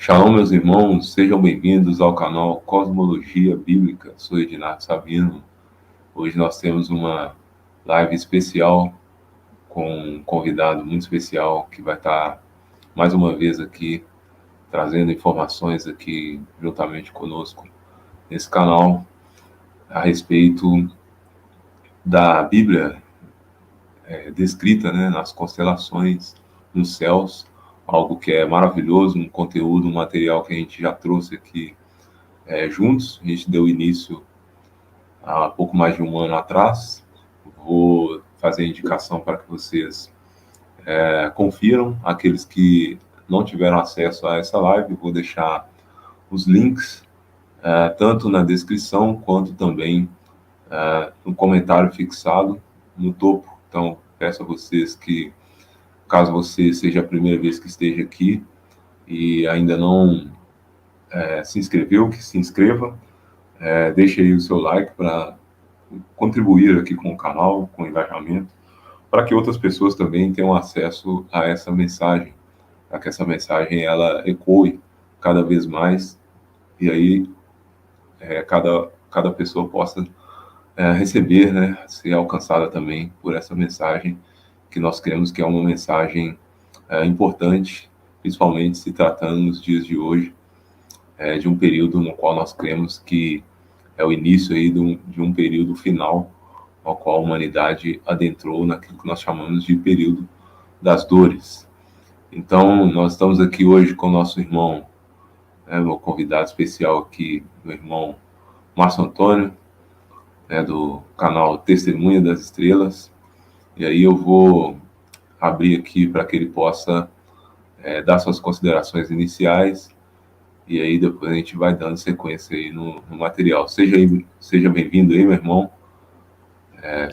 Shalom, meus irmãos, sejam bem-vindos ao canal Cosmologia Bíblica. Sou Ednardo Sabino. Hoje nós temos uma live especial com um convidado muito especial que vai estar mais uma vez aqui trazendo informações aqui juntamente conosco nesse canal a respeito da Bíblia descrita, né, nas constelações, nos céus, algo que é maravilhoso, um conteúdo, um material que a gente já trouxe aqui juntos. A gente deu início há pouco mais de um ano atrás. Vou fazer a indicação para que vocês confiram. Aqueles que não tiveram acesso a essa live, vou deixar os links tanto na descrição quanto também no comentário fixado no topo. Então, peço a vocês que, caso você seja a primeira vez que esteja aqui e ainda não se inscreveu, que se inscreva, deixe aí o seu like para contribuir aqui com o canal, com o engajamento, para que outras pessoas também tenham acesso a essa mensagem, para que essa mensagem ela ecoe cada vez mais e aí cada pessoa possa receber, né, ser alcançada também por essa mensagem que nós cremos que é uma mensagem importante, principalmente se tratando nos dias de hoje, de um período no qual nós cremos que é o início aí de um período final, ao qual a humanidade adentrou naquilo que nós chamamos de período das dores. Então, nós estamos aqui hoje com o nosso irmão, meu convidado especial aqui, meu irmão Márcio Antônio, do canal Testemunha das Estrelas. E aí eu vou abrir aqui para que ele possa dar suas considerações iniciais, e aí depois a gente vai dando sequência aí no material. Seja bem-vindo aí, meu irmão.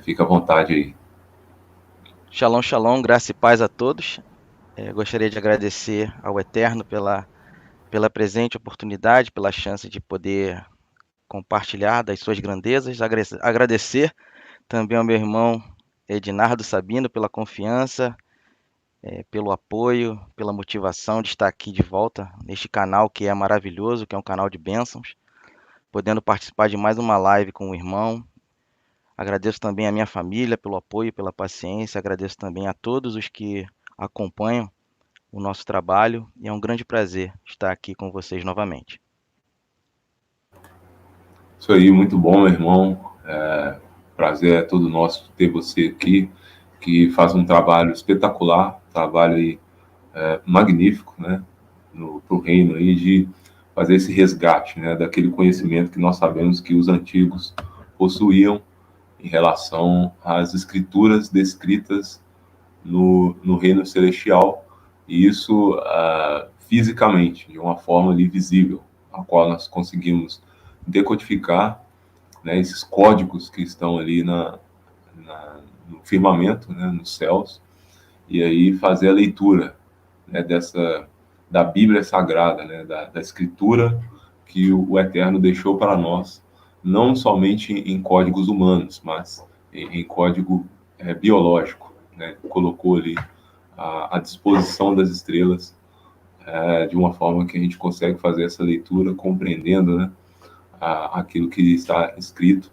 Fica à vontade aí. Shalom, shalom, graça e paz a todos. Gostaria de agradecer ao Eterno pela presente oportunidade, pela chance de poder compartilhar das suas grandezas. Agradecer também ao meu irmão Ednardo Sabino pela confiança, pelo apoio, pela motivação de estar aqui de volta neste canal que é maravilhoso, que é um canal de bênçãos, podendo participar de mais uma live com o irmão. Agradeço também a minha família pelo apoio, pela paciência. Agradeço também a todos os que acompanham o nosso trabalho e é um grande prazer estar aqui com vocês novamente. Isso aí, muito bom, meu irmão. Prazer é todo nosso ter você aqui, que faz um trabalho espetacular, trabalho aí, magnífico, né, para o reino aí, de fazer esse resgate, né, daquele conhecimento que nós sabemos que os antigos possuíam em relação às escrituras descritas no reino celestial, e isso fisicamente, de uma forma ali visível, a qual nós conseguimos decodificar, né, esses códigos que estão ali no firmamento, né, nos céus, e aí fazer a leitura, né, da Bíblia Sagrada, né, da Escritura que o Eterno deixou para nós, não somente em códigos humanos, mas em código biológico, né, colocou ali à disposição das estrelas, de uma forma que a gente consegue fazer essa leitura compreendendo, né, aquilo que está escrito.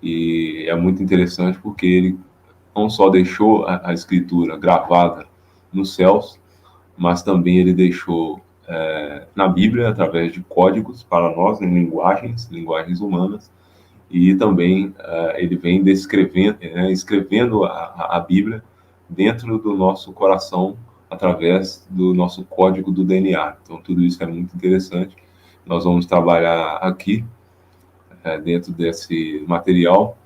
E é muito interessante porque ele não só deixou a escritura gravada nos céus, mas também ele deixou na Bíblia, através de códigos para nós, em linguagens humanas, e também ele vem descrevendo, escrevendo a Bíblia dentro do nosso coração, através do nosso código do DNA. Então, tudo isso é muito interessante. Nós vamos trabalhar aqui, dentro desse material.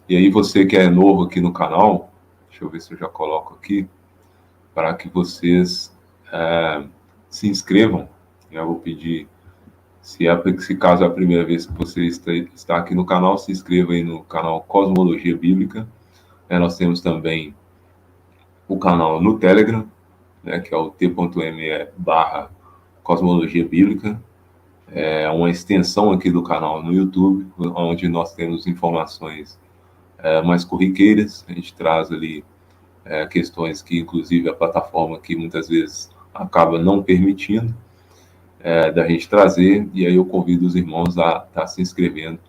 E aí, você que é novo aqui no canal, deixa eu ver se eu já coloco aqui, para que vocês se inscrevam. Eu vou pedir, se caso é a primeira vez que você está aqui no canal, se inscreva aí no canal Cosmologia Bíblica. Nós temos também o canal no Telegram, né, que é o t.me/Cosmologia Bíblica. É uma extensão aqui do canal no YouTube, onde nós temos informações mais corriqueiras. A gente traz ali questões que, inclusive, a plataforma aqui muitas vezes acaba não permitindo. da gente trazer, e aí eu convido os irmãos a estar se inscrevendo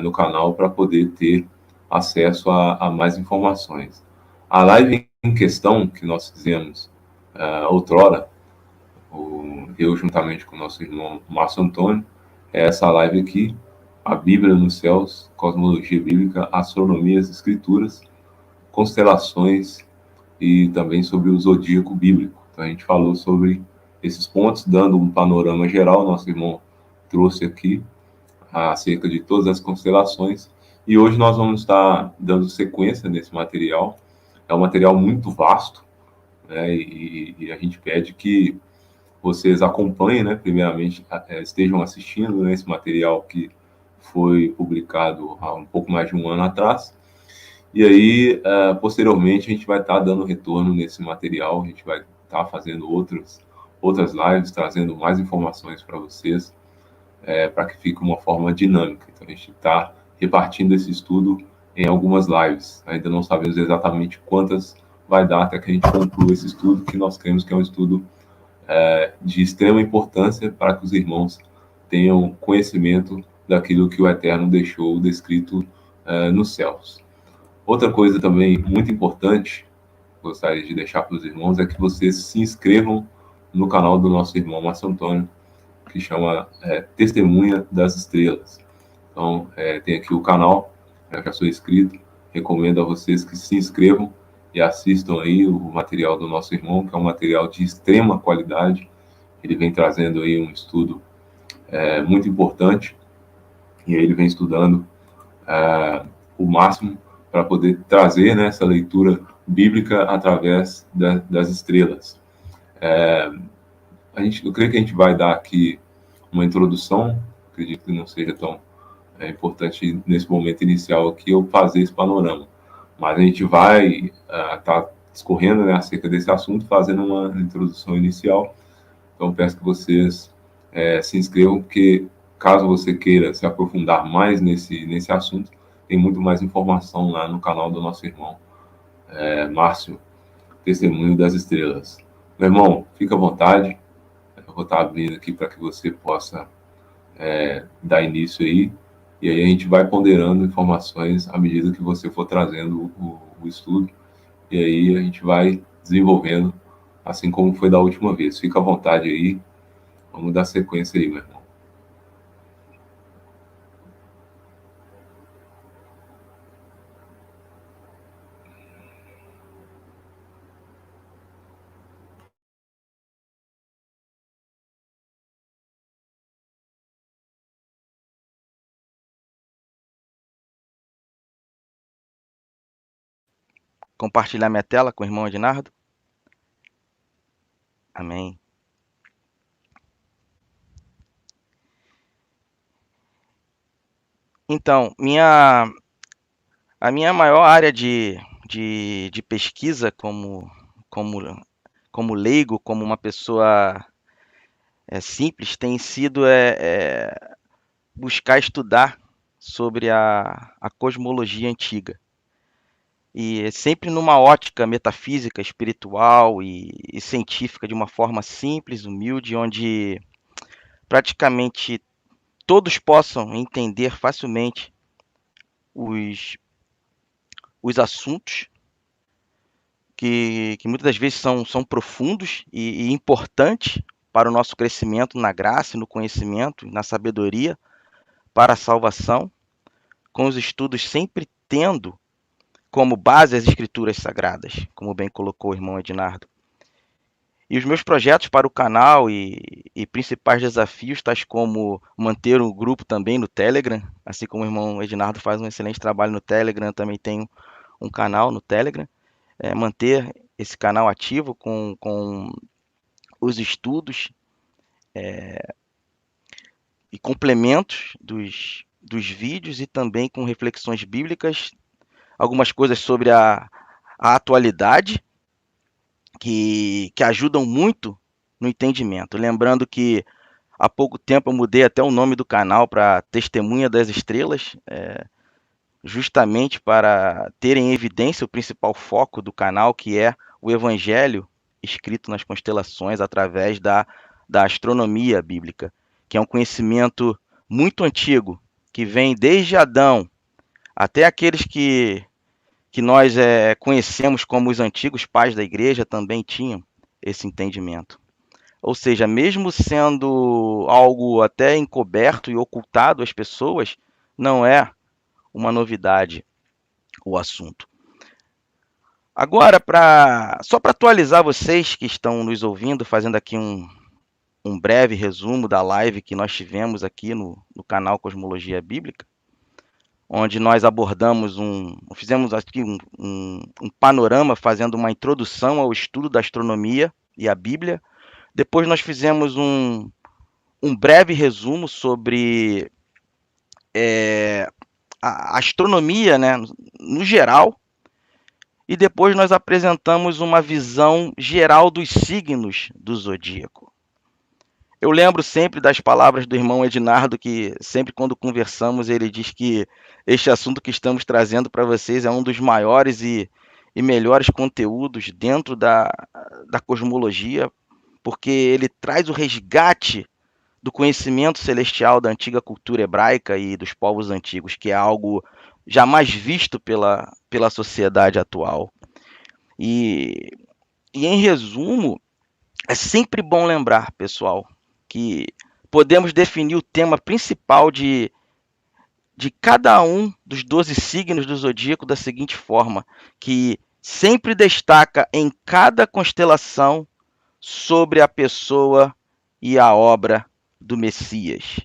no canal para poder ter acesso a mais informações. A live em questão que nós fizemos outrora, eu juntamente com o nosso irmão Márcio Antônio, é essa live aqui, a Bíblia nos Céus, Cosmologia Bíblica, Astronomia, as Escrituras, Constelações e também sobre o Zodíaco Bíblico. Então a gente falou sobre esses pontos, dando um panorama geral, nosso irmão trouxe aqui acerca de todas as constelações, e hoje nós vamos estar dando sequência nesse material. É um material muito vasto, né, e a gente pede que vocês acompanhem, né, primeiramente, estejam assistindo, né, esse material que foi publicado há um pouco mais de um ano atrás, e aí, posteriormente, a gente vai estar dando retorno nesse material, a gente vai estar fazendo outras lives, trazendo mais informações para vocês, para que fique uma forma dinâmica. Então, a gente está repartindo esse estudo em algumas lives. Ainda não sabemos exatamente quantas vai dar até que a gente conclua esse estudo, que nós cremos que é um estudo de extrema importância para que os irmãos tenham conhecimento daquilo que o Eterno deixou descrito nos céus. Outra coisa também muito importante, gostaria de deixar para os irmãos, é que vocês se inscrevam no canal do nosso irmão Márcio Antônio, que chama Testemunha das Estrelas. Então, tem aqui o canal, eu já sou inscrito, recomendo a vocês que se inscrevam e assistam aí o material do nosso irmão, que é um material de extrema qualidade. Ele vem trazendo aí um estudo muito importante, e aí ele vem estudando o máximo para poder trazer, né, essa leitura bíblica através das estrelas. Eu creio que a gente vai dar aqui uma introdução, acredito que não seja tão importante nesse momento inicial aqui eu fazer esse panorama, mas a gente vai estar discorrendo, né, acerca desse assunto, fazendo uma introdução inicial. Então peço que vocês se inscrevam, porque caso você queira se aprofundar mais nesse assunto, tem muito mais informação lá no canal do nosso irmão Márcio, Testemunho das Estrelas. Meu irmão, fica à vontade, eu vou estar abrindo aqui para que você possa dar início aí, e aí a gente vai ponderando informações à medida que você for trazendo o estudo, e aí a gente vai desenvolvendo, assim como foi da última vez. Fica à vontade aí, vamos dar sequência aí, meu irmão. Compartilhar minha tela com o irmão Ednardo. Amém. Então, a minha maior área de pesquisa como leigo, como uma pessoa simples, tem sido buscar estudar sobre a cosmologia antiga. E sempre numa ótica metafísica, espiritual e científica, de uma forma simples, humilde, onde praticamente todos possam entender facilmente os assuntos que muitas das vezes são profundos e importantes para o nosso crescimento na graça, no conhecimento, na sabedoria, para a salvação, com os estudos sempre tendo como base as escrituras sagradas, como bem colocou o irmão Ednardo. E os meus projetos para o canal e principais desafios, tais como manter um grupo também no Telegram, assim como o irmão Ednardo faz um excelente trabalho no Telegram, também tenho um canal no Telegram, manter esse canal ativo com os estudos e complementos dos vídeos e também com reflexões bíblicas, algumas coisas sobre a atualidade que ajudam muito no entendimento. Lembrando que há pouco tempo eu mudei até o nome do canal para Testemunha das Estrelas, justamente para ter em evidência o principal foco do canal, que é o Evangelho escrito nas constelações através da da astronomia bíblica, que é um conhecimento muito antigo, que vem desde Adão até aqueles que nós conhecemos como os antigos pais da igreja também tinham esse entendimento. Ou seja, mesmo sendo algo até encoberto e ocultado às pessoas, não é uma novidade o assunto. Agora, só para atualizar vocês que estão nos ouvindo, fazendo aqui um breve resumo da live que nós tivemos aqui no canal Cosmologia Bíblica, onde nós fizemos aqui um panorama, fazendo uma introdução ao estudo da astronomia e a Bíblia. Depois nós fizemos um breve resumo sobre a astronomia, né, no geral, e depois nós apresentamos uma visão geral dos signos do zodíaco. Eu lembro sempre das palavras do irmão Ednardo, que sempre quando conversamos ele diz que este assunto que estamos trazendo para vocês é um dos maiores e melhores conteúdos dentro da cosmologia, porque ele traz o resgate do conhecimento celestial da antiga cultura hebraica e dos povos antigos, que é algo jamais visto pela sociedade atual. E em resumo, é sempre bom lembrar, pessoal, que podemos definir o tema principal de cada um dos 12 signos do zodíaco da seguinte forma, que sempre destaca em cada constelação sobre a pessoa e a obra do Messias,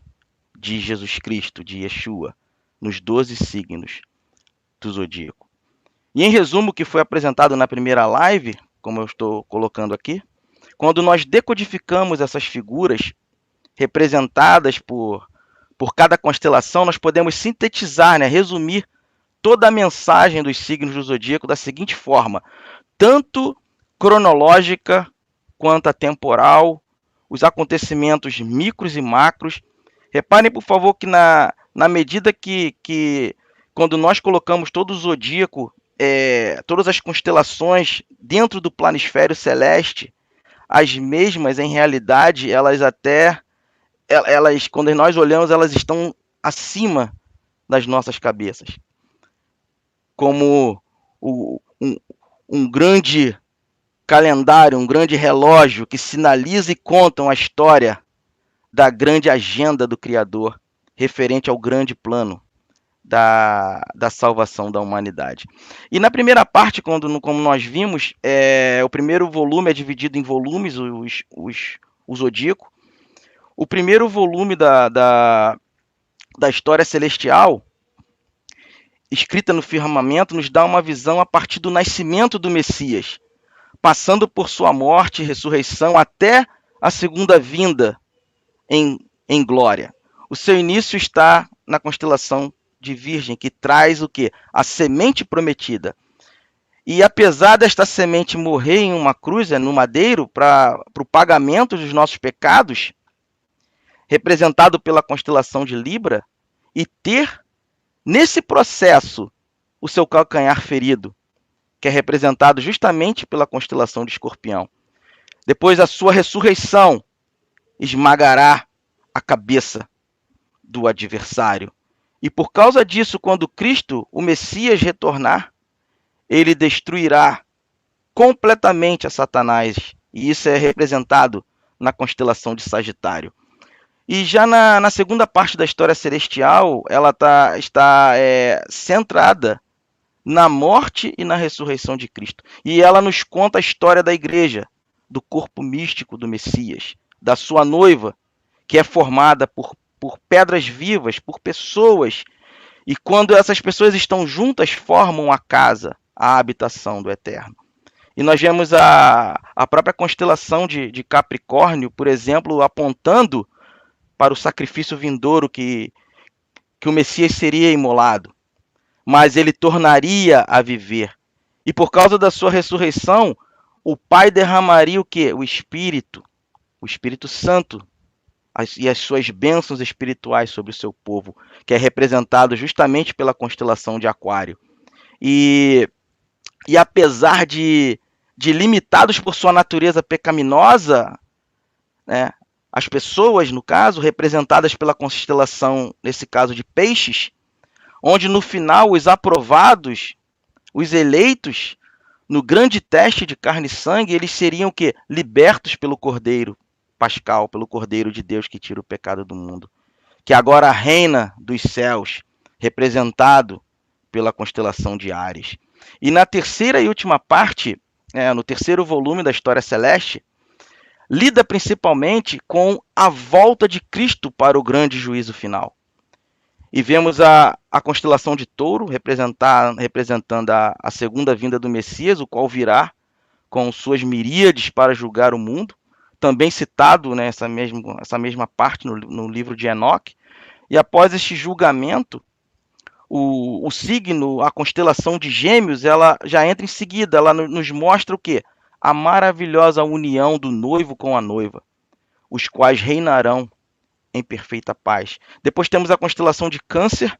de Jesus Cristo, de Yeshua, nos 12 signos do zodíaco. E em resumo, o que foi apresentado na primeira live, como eu estou colocando aqui, quando nós decodificamos essas figuras representadas por cada constelação, nós podemos sintetizar, né, resumir toda a mensagem dos signos do zodíaco da seguinte forma, tanto cronológica quanto a temporal, os acontecimentos micros e macros. Reparem, por favor, que na medida que quando nós colocamos todo o zodíaco, todas as constelações dentro do planisfério celeste, as mesmas, em realidade, elas, quando nós olhamos, elas estão acima das nossas cabeças. Como um grande calendário, um grande relógio que sinaliza e conta a história da grande agenda do Criador, referente ao grande plano da salvação da humanidade. E na primeira parte, como nós vimos, o primeiro volume é dividido em volumes, o Zodíaco. O primeiro volume da história celestial, escrita no firmamento, nos dá uma visão a partir do nascimento do Messias, passando por sua morte e ressurreição até a segunda vinda em glória. O seu início está na constelação de Virgem, que traz o quê? A semente prometida. E apesar desta semente morrer em uma cruz, no madeiro, para o pagamento dos nossos pecados, representado pela constelação de Libra, e ter, nesse processo, o seu calcanhar ferido, que é representado justamente pela constelação de Escorpião. Depois, a sua ressurreição esmagará a cabeça do adversário. E por causa disso, quando Cristo, o Messias, retornar, ele destruirá completamente a Satanás. E isso é representado na constelação de Sagitário. E já na segunda parte da história celestial, ela está centrada na morte e na ressurreição de Cristo. E ela nos conta a história da igreja, do corpo místico do Messias, da sua noiva, que é formada por pedras vivas, por pessoas. E quando essas pessoas estão juntas, formam a casa, a habitação do Eterno. E nós vemos a própria constelação de Capricórnio, por exemplo, apontando para o sacrifício vindouro que o Messias seria imolado, mas ele tornaria a viver. E por causa da sua ressurreição, o Pai derramaria o quê? O Espírito Santo, e as suas bênçãos espirituais sobre o seu povo, que é representado justamente pela constelação de Aquário. E apesar de limitados por sua natureza pecaminosa, né, as pessoas, no caso, representadas pela constelação, nesse caso de Peixes, onde no final os aprovados, os eleitos, no grande teste de carne e sangue, eles seriam o quê? Libertos pelo Cordeiro Pascal, pelo Cordeiro de Deus que tira o pecado do mundo, que agora reina dos céus, representado pela constelação de Áries. E na terceira e última parte, no terceiro volume da História Celeste, lida principalmente com a volta de Cristo para o grande juízo final. E vemos a constelação de Touro representando a segunda vinda do Messias, o qual virá com suas miríades para julgar o mundo, também citado nessa mesma parte no livro de Enoque. E após este julgamento, o signo, a constelação de Gêmeos, ela já entra em seguida, ela nos mostra o quê? A maravilhosa união do noivo com a noiva, os quais reinarão em perfeita paz. Depois temos a constelação de Câncer,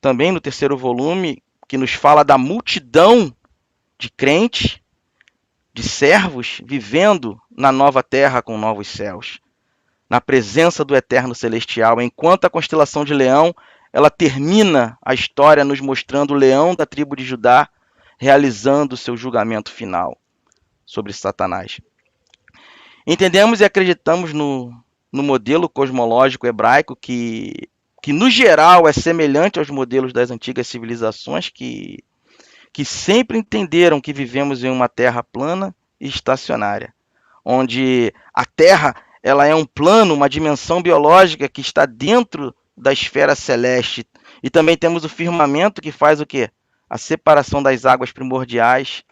também no terceiro volume, que nos fala da multidão de crentes, de servos, vivendo na nova terra com novos céus, na presença do Eterno Celestial, enquanto a constelação de Leão, ela termina a história nos mostrando o leão da tribo de Judá realizando o seu julgamento final sobre Satanás. Entendemos e acreditamos no modelo cosmológico hebraico que no geral é semelhante aos modelos das antigas civilizações que sempre entenderam que vivemos em uma terra plana e estacionária, onde a Terra ela é um plano, uma dimensão biológica que está dentro da esfera celeste. E também temos o firmamento que faz o quê? A separação das águas primordiais.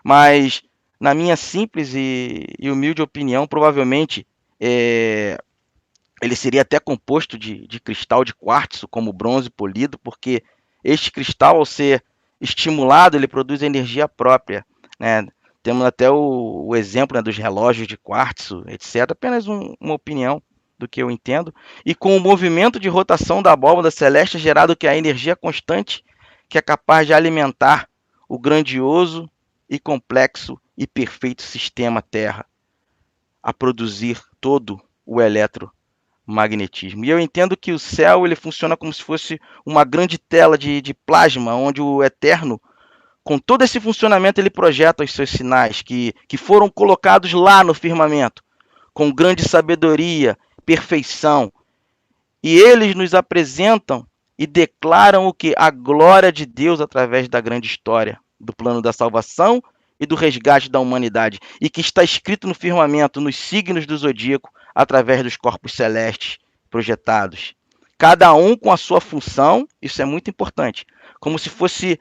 Mas, na minha simples e humilde opinião, provavelmente ele seria até composto de cristal de quartzo, como bronze polido, porque este cristal, ao ser estimulado, ele produz energia própria, né? Temos até o exemplo, né, dos relógios de quartzo, etc. Apenas uma opinião do que eu entendo. E com o movimento de rotação da abóbada celeste gerado que a energia constante que é capaz de alimentar o grandioso e complexo e perfeito sistema Terra, a produzir todo o eletromagnetismo. E eu entendo que o céu ele funciona como se fosse uma grande tela de plasma, onde o Eterno, com todo esse funcionamento, ele projeta os seus sinais que foram colocados lá no firmamento, com grande sabedoria, perfeição. E eles nos apresentam e declaram o que? A glória de Deus através da grande história, do plano da salvação e do resgate da humanidade. E que está escrito no firmamento, nos signos do zodíaco, através dos corpos celestes projetados. Cada um com a sua função, isso é muito importante, como se fosse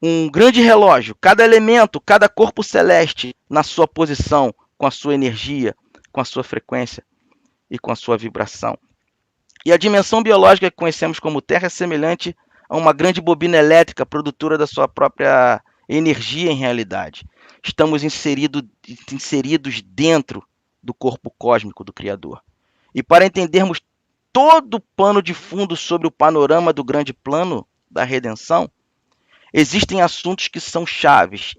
um grande relógio, cada elemento, cada corpo celeste na sua posição, com a sua energia, com a sua frequência e com a sua vibração. E a dimensão biológica que conhecemos como Terra é semelhante a uma grande bobina elétrica produtora da sua própria energia em realidade. Estamos inseridos dentro do corpo cósmico do Criador. E para entendermos todo o pano de fundo sobre o panorama do grande plano da redenção, existem assuntos que são chaves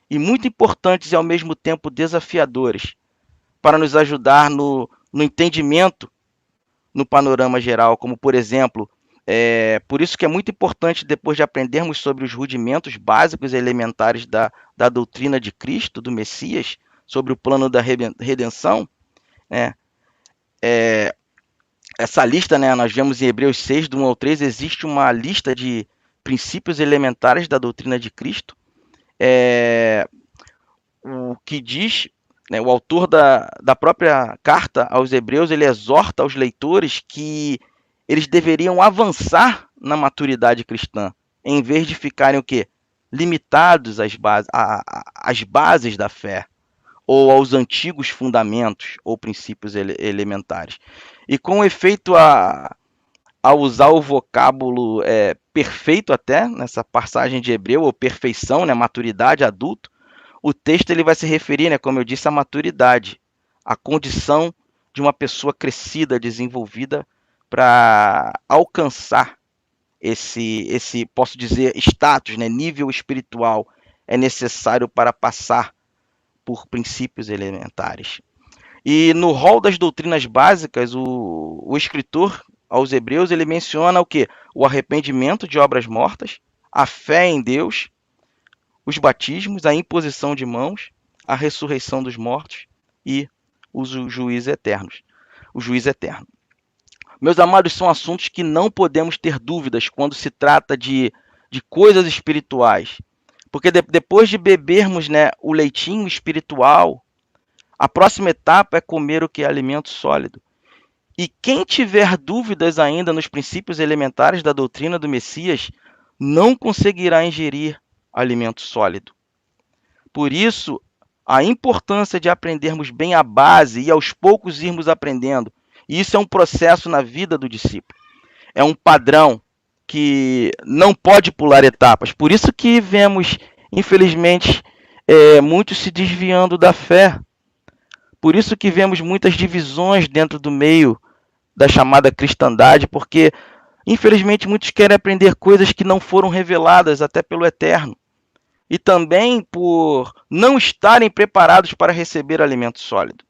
e muito importantes e ao mesmo tempo desafiadores para nos ajudar no entendimento no panorama geral, como por exemplo, por isso que é muito importante depois de aprendermos sobre os rudimentos básicos e elementares da doutrina de Cristo, do Messias, sobre o plano da redenção, né? Essa lista, né, nós vemos em Hebreus 6, do 1 ao 3, existe uma lista de princípios elementares da doutrina de Cristo, o que diz, né, o autor da própria carta aos Hebreus, ele exorta aos leitores que eles deveriam avançar na maturidade cristã, em vez de ficarem o quê? Limitados às bases da fé, ou aos antigos fundamentos ou princípios elementares. E com efeito a usar o vocábulo perfeito até, nessa passagem de Hebreu, ou perfeição, né, maturidade, adulto, o texto ele vai se referir, né, como eu disse, à maturidade, à condição de uma pessoa crescida, desenvolvida, para alcançar esse, posso dizer, status, né, nível espiritual, é necessário para passar por princípios elementares. E no rol das doutrinas básicas, o escritor aos Hebreus, ele menciona o quê? O arrependimento de obras mortas, a fé em Deus, os batismos, a imposição de mãos, a ressurreição dos mortos e o juízo eterno. O juiz eterno. Meus amados, são assuntos que não podemos ter dúvidas quando se trata de coisas espirituais. Porque depois de bebermos, né, o leitinho espiritual, a próxima etapa é comer o que é alimento sólido. E quem tiver dúvidas ainda nos princípios elementares da doutrina do Messias, não conseguirá ingerir alimento sólido. Por isso, a importância de aprendermos bem a base e aos poucos irmos aprendendo. E isso é um processo na vida do discípulo. É um padrão que não pode pular etapas. Por isso que vemos, infelizmente, muitos se desviando da fé. Por isso que vemos muitas divisões dentro do meio da chamada cristandade, porque, infelizmente, muitos querem aprender coisas que não foram reveladas até pelo Eterno. E também por não estarem preparados para receber alimento sólido.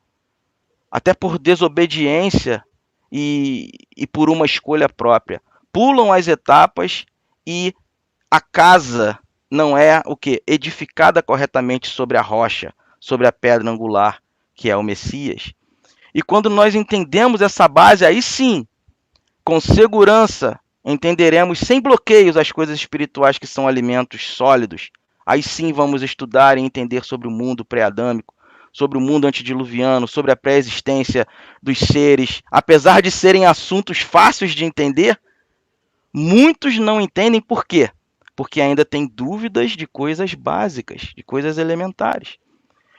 Até por desobediência e por uma escolha própria. Pulam as etapas e a casa não é o que? Edificada corretamente sobre a rocha, sobre a pedra angular, que é o Messias. E quando nós entendemos essa base, aí sim, com segurança, entenderemos sem bloqueios as coisas espirituais que são alimentos sólidos. Aí sim vamos estudar e entender sobre o mundo pré-adâmico, sobre o mundo antediluviano, sobre a pré-existência dos seres. Apesar de serem assuntos fáceis de entender, muitos não entendem por quê? Porque ainda têm dúvidas de coisas básicas, de coisas elementares.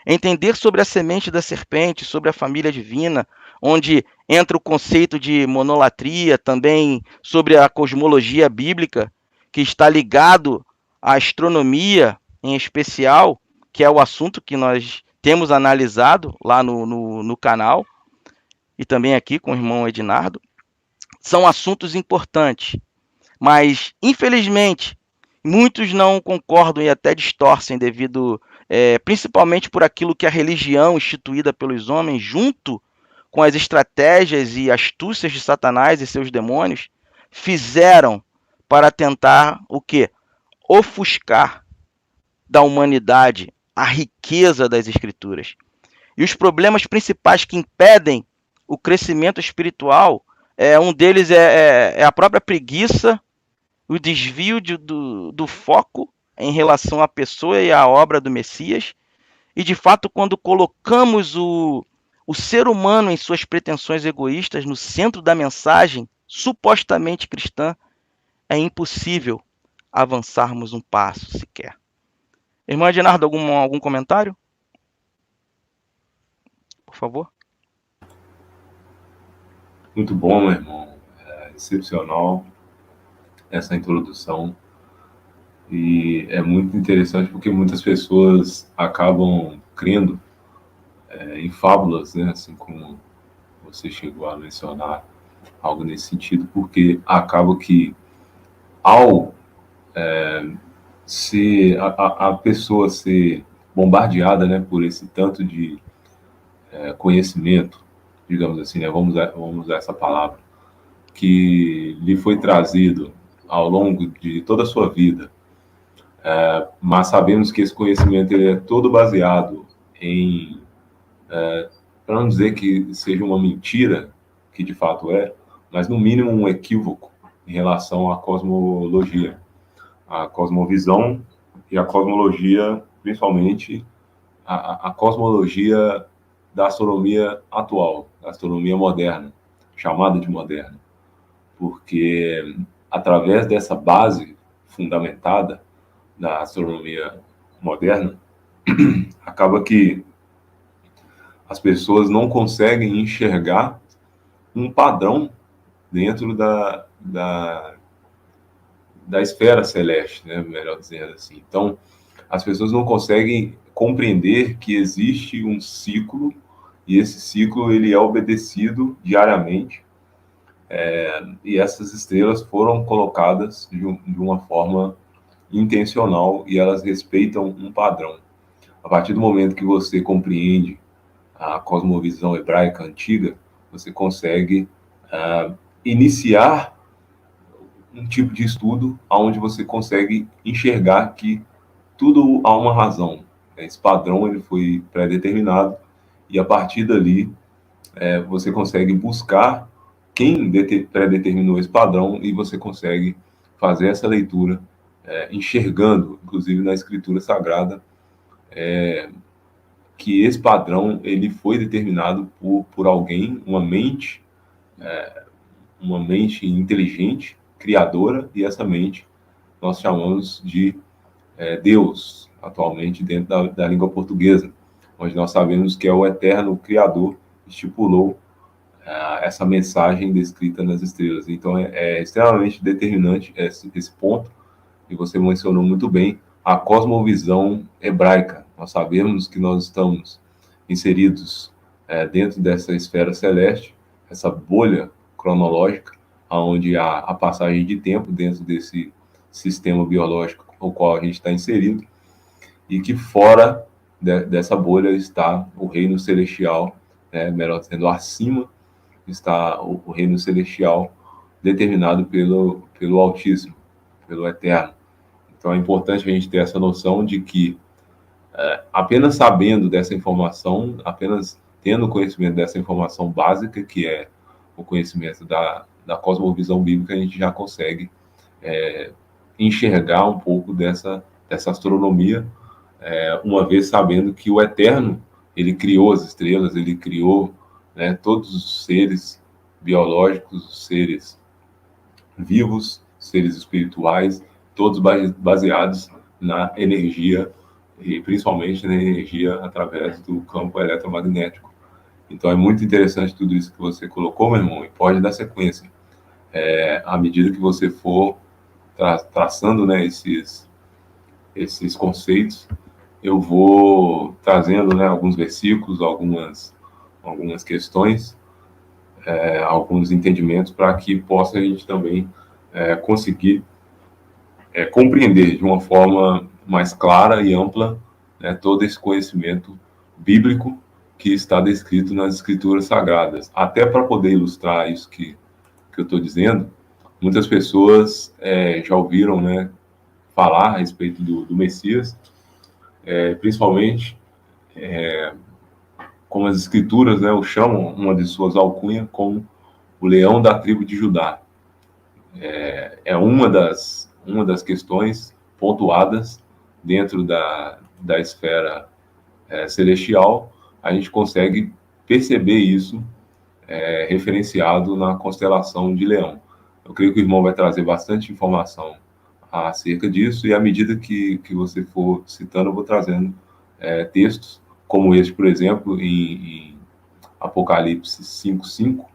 Entender sobre a semente da serpente, sobre a família divina, onde entra o conceito de monolatria, também sobre a cosmologia bíblica, que está ligado à astronomia em especial, que é o assunto que nós temos analisado lá no canal, e também aqui com o irmão Ednardo. São assuntos importantes, mas, infelizmente, muitos não concordam e até distorcem devido, principalmente por aquilo que a religião instituída pelos homens, junto com as estratégias e astúcias de Satanás e seus demônios, fizeram para tentar o quê? Ofuscar da humanidade a riqueza das Escrituras. E os problemas principais que impedem o crescimento espiritual, um deles é a própria preguiça, o desvio do foco em relação à pessoa e à obra do Messias. E, de fato, quando colocamos o ser humano em suas pretensões egoístas no centro da mensagem supostamente cristã, é impossível avançarmos um passo sequer. Irmão Ednardo, algum comentário? Por favor. Muito bom, meu irmão. Excepcional essa introdução. E é muito interessante porque muitas pessoas acabam crendo em fábulas, né? Assim como você chegou a mencionar algo nesse sentido, porque acaba que ao se a pessoa ser bombardeada, né, por esse tanto de conhecimento, digamos assim, né, vamos usar essa palavra, que lhe foi trazido ao longo de toda a sua vida, mas sabemos que esse conhecimento ele é todo baseado em, para não dizer que seja uma mentira, que de fato é, mas no mínimo um equívoco em relação à cosmologia, a cosmovisão e a cosmologia, principalmente a cosmologia da astronomia atual, da astronomia moderna, chamada de moderna, porque através dessa base fundamentada da astronomia moderna, acaba que as pessoas não conseguem enxergar um padrão dentro da esfera celeste, né? Melhor dizendo assim. Então, as pessoas não conseguem compreender que existe um ciclo e esse ciclo ele é obedecido diariamente, e essas estrelas foram colocadas de uma forma intencional e elas respeitam um padrão. A partir do momento que você compreende a cosmovisão hebraica antiga, você consegue iniciar um tipo de estudo onde você consegue enxergar que tudo há uma razão. Esse padrão ele foi pré-determinado e a partir dali você consegue buscar quem pré-determinou esse padrão e você consegue fazer essa leitura enxergando, inclusive na Escritura Sagrada, que esse padrão ele foi determinado por alguém, uma mente inteligente, criadora, e essa mente nós chamamos de Deus, atualmente dentro da língua portuguesa, onde nós sabemos que é o eterno Criador que estipulou essa mensagem descrita nas estrelas. Então é extremamente determinante esse ponto, e você mencionou muito bem a cosmovisão hebraica. Nós sabemos que nós estamos inseridos dentro dessa esfera celeste, essa bolha cronológica, onde há a passagem de tempo dentro desse sistema biológico no qual a gente está inserido, e que fora dessa bolha está o reino celestial, melhor dizendo, acima está o reino celestial determinado pelo Altíssimo, pelo Eterno. Então é importante a gente ter essa noção de que apenas sabendo dessa informação, apenas tendo conhecimento dessa informação básica, que é o conhecimento da cosmovisão bíblica, a gente já consegue enxergar um pouco dessa astronomia, uma vez sabendo que o Eterno, ele criou as estrelas, ele criou todos os seres biológicos, os seres vivos, seres espirituais, todos baseados na energia, e principalmente na energia através do campo eletromagnético. Então é muito interessante tudo isso que você colocou, meu irmão, e pode dar sequência. À medida que você for traçando esses conceitos, eu vou trazendo alguns versículos, algumas questões, alguns entendimentos, para que possa a gente também conseguir compreender de uma forma mais clara e ampla todo esse conhecimento bíblico que está descrito nas Escrituras Sagradas. Até para poder ilustrar isso que eu estou dizendo, muitas pessoas já ouviram falar a respeito do Messias, principalmente como as Escrituras o chamam, uma de suas alcunhas, como o leão da tribo de Judá. É uma das questões pontuadas dentro da esfera celestial. A gente consegue perceber isso referenciado na constelação de Leão. Eu creio que o irmão vai trazer bastante informação acerca disso, e à medida que você for citando, eu vou trazendo textos, como este, por exemplo, em Apocalipse 5:5,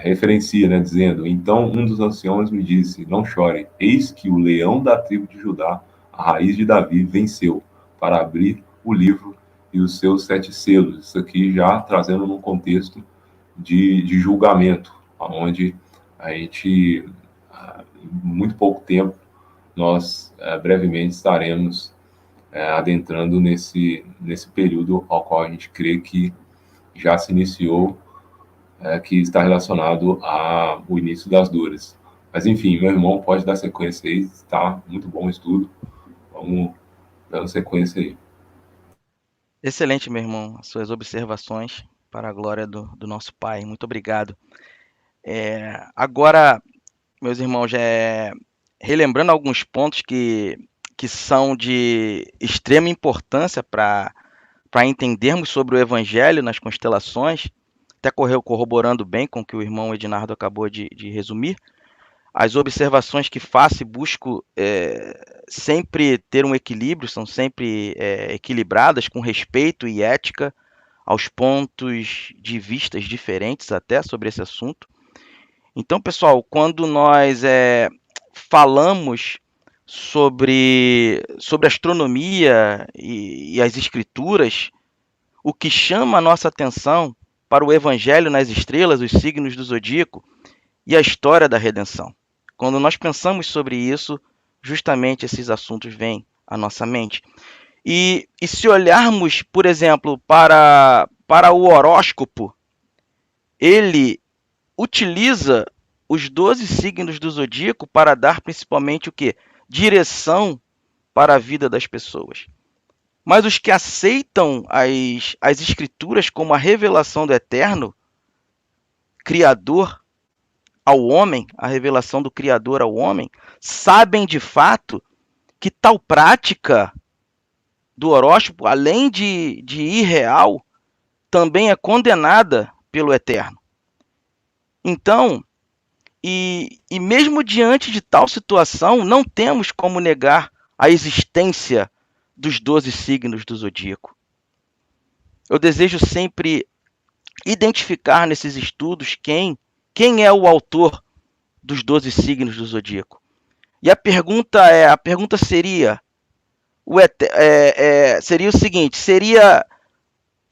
referencia, dizendo: então um dos anciãos me disse, não chore, eis que o leão da tribo de Judá, a raiz de Davi, venceu para abrir o livro e os seus 7 selos. Isso aqui já trazendo num contexto de julgamento, onde a gente, em muito pouco tempo, nós brevemente estaremos adentrando nesse período ao qual a gente crê que já se iniciou, que está relacionado ao início das dores. Mas, enfim, meu irmão pode dar sequência aí, está muito bom o estudo. Vamos dando sequência aí. Excelente, meu irmão, as suas observações para a glória do nosso Pai. Muito obrigado. Agora, meus irmãos, relembrando alguns pontos que são de extrema importância para entendermos sobre o Evangelho nas constelações, até corroborando bem com o que o irmão Ednardo acabou de resumir, as observações que faço e busco sempre ter um equilíbrio, são sempre equilibradas, com respeito e ética aos pontos de vistas diferentes até sobre esse assunto. Então, pessoal, quando nós falamos sobre astronomia e as escrituras, o que chama a nossa atenção para o Evangelho nas estrelas, os signos do zodíaco e a história da redenção. Quando nós pensamos sobre isso, justamente esses assuntos vêm à nossa mente. E se olharmos, por exemplo, para o horóscopo, ele utiliza os 12 signos do zodíaco para dar principalmente o quê? Direção para a vida das pessoas. Mas os que aceitam as escrituras como a revelação do eterno, Criador ao homem, a revelação do Criador ao homem, sabem de fato que tal prática do horóscopo, além de irreal, também é condenada pelo eterno. Então, e mesmo diante de tal situação, não temos como negar a existência dos 12 signos do zodíaco. Eu desejo sempre identificar nesses estudos quem é o autor dos 12 signos do zodíaco. E a pergunta seria seria o seguinte: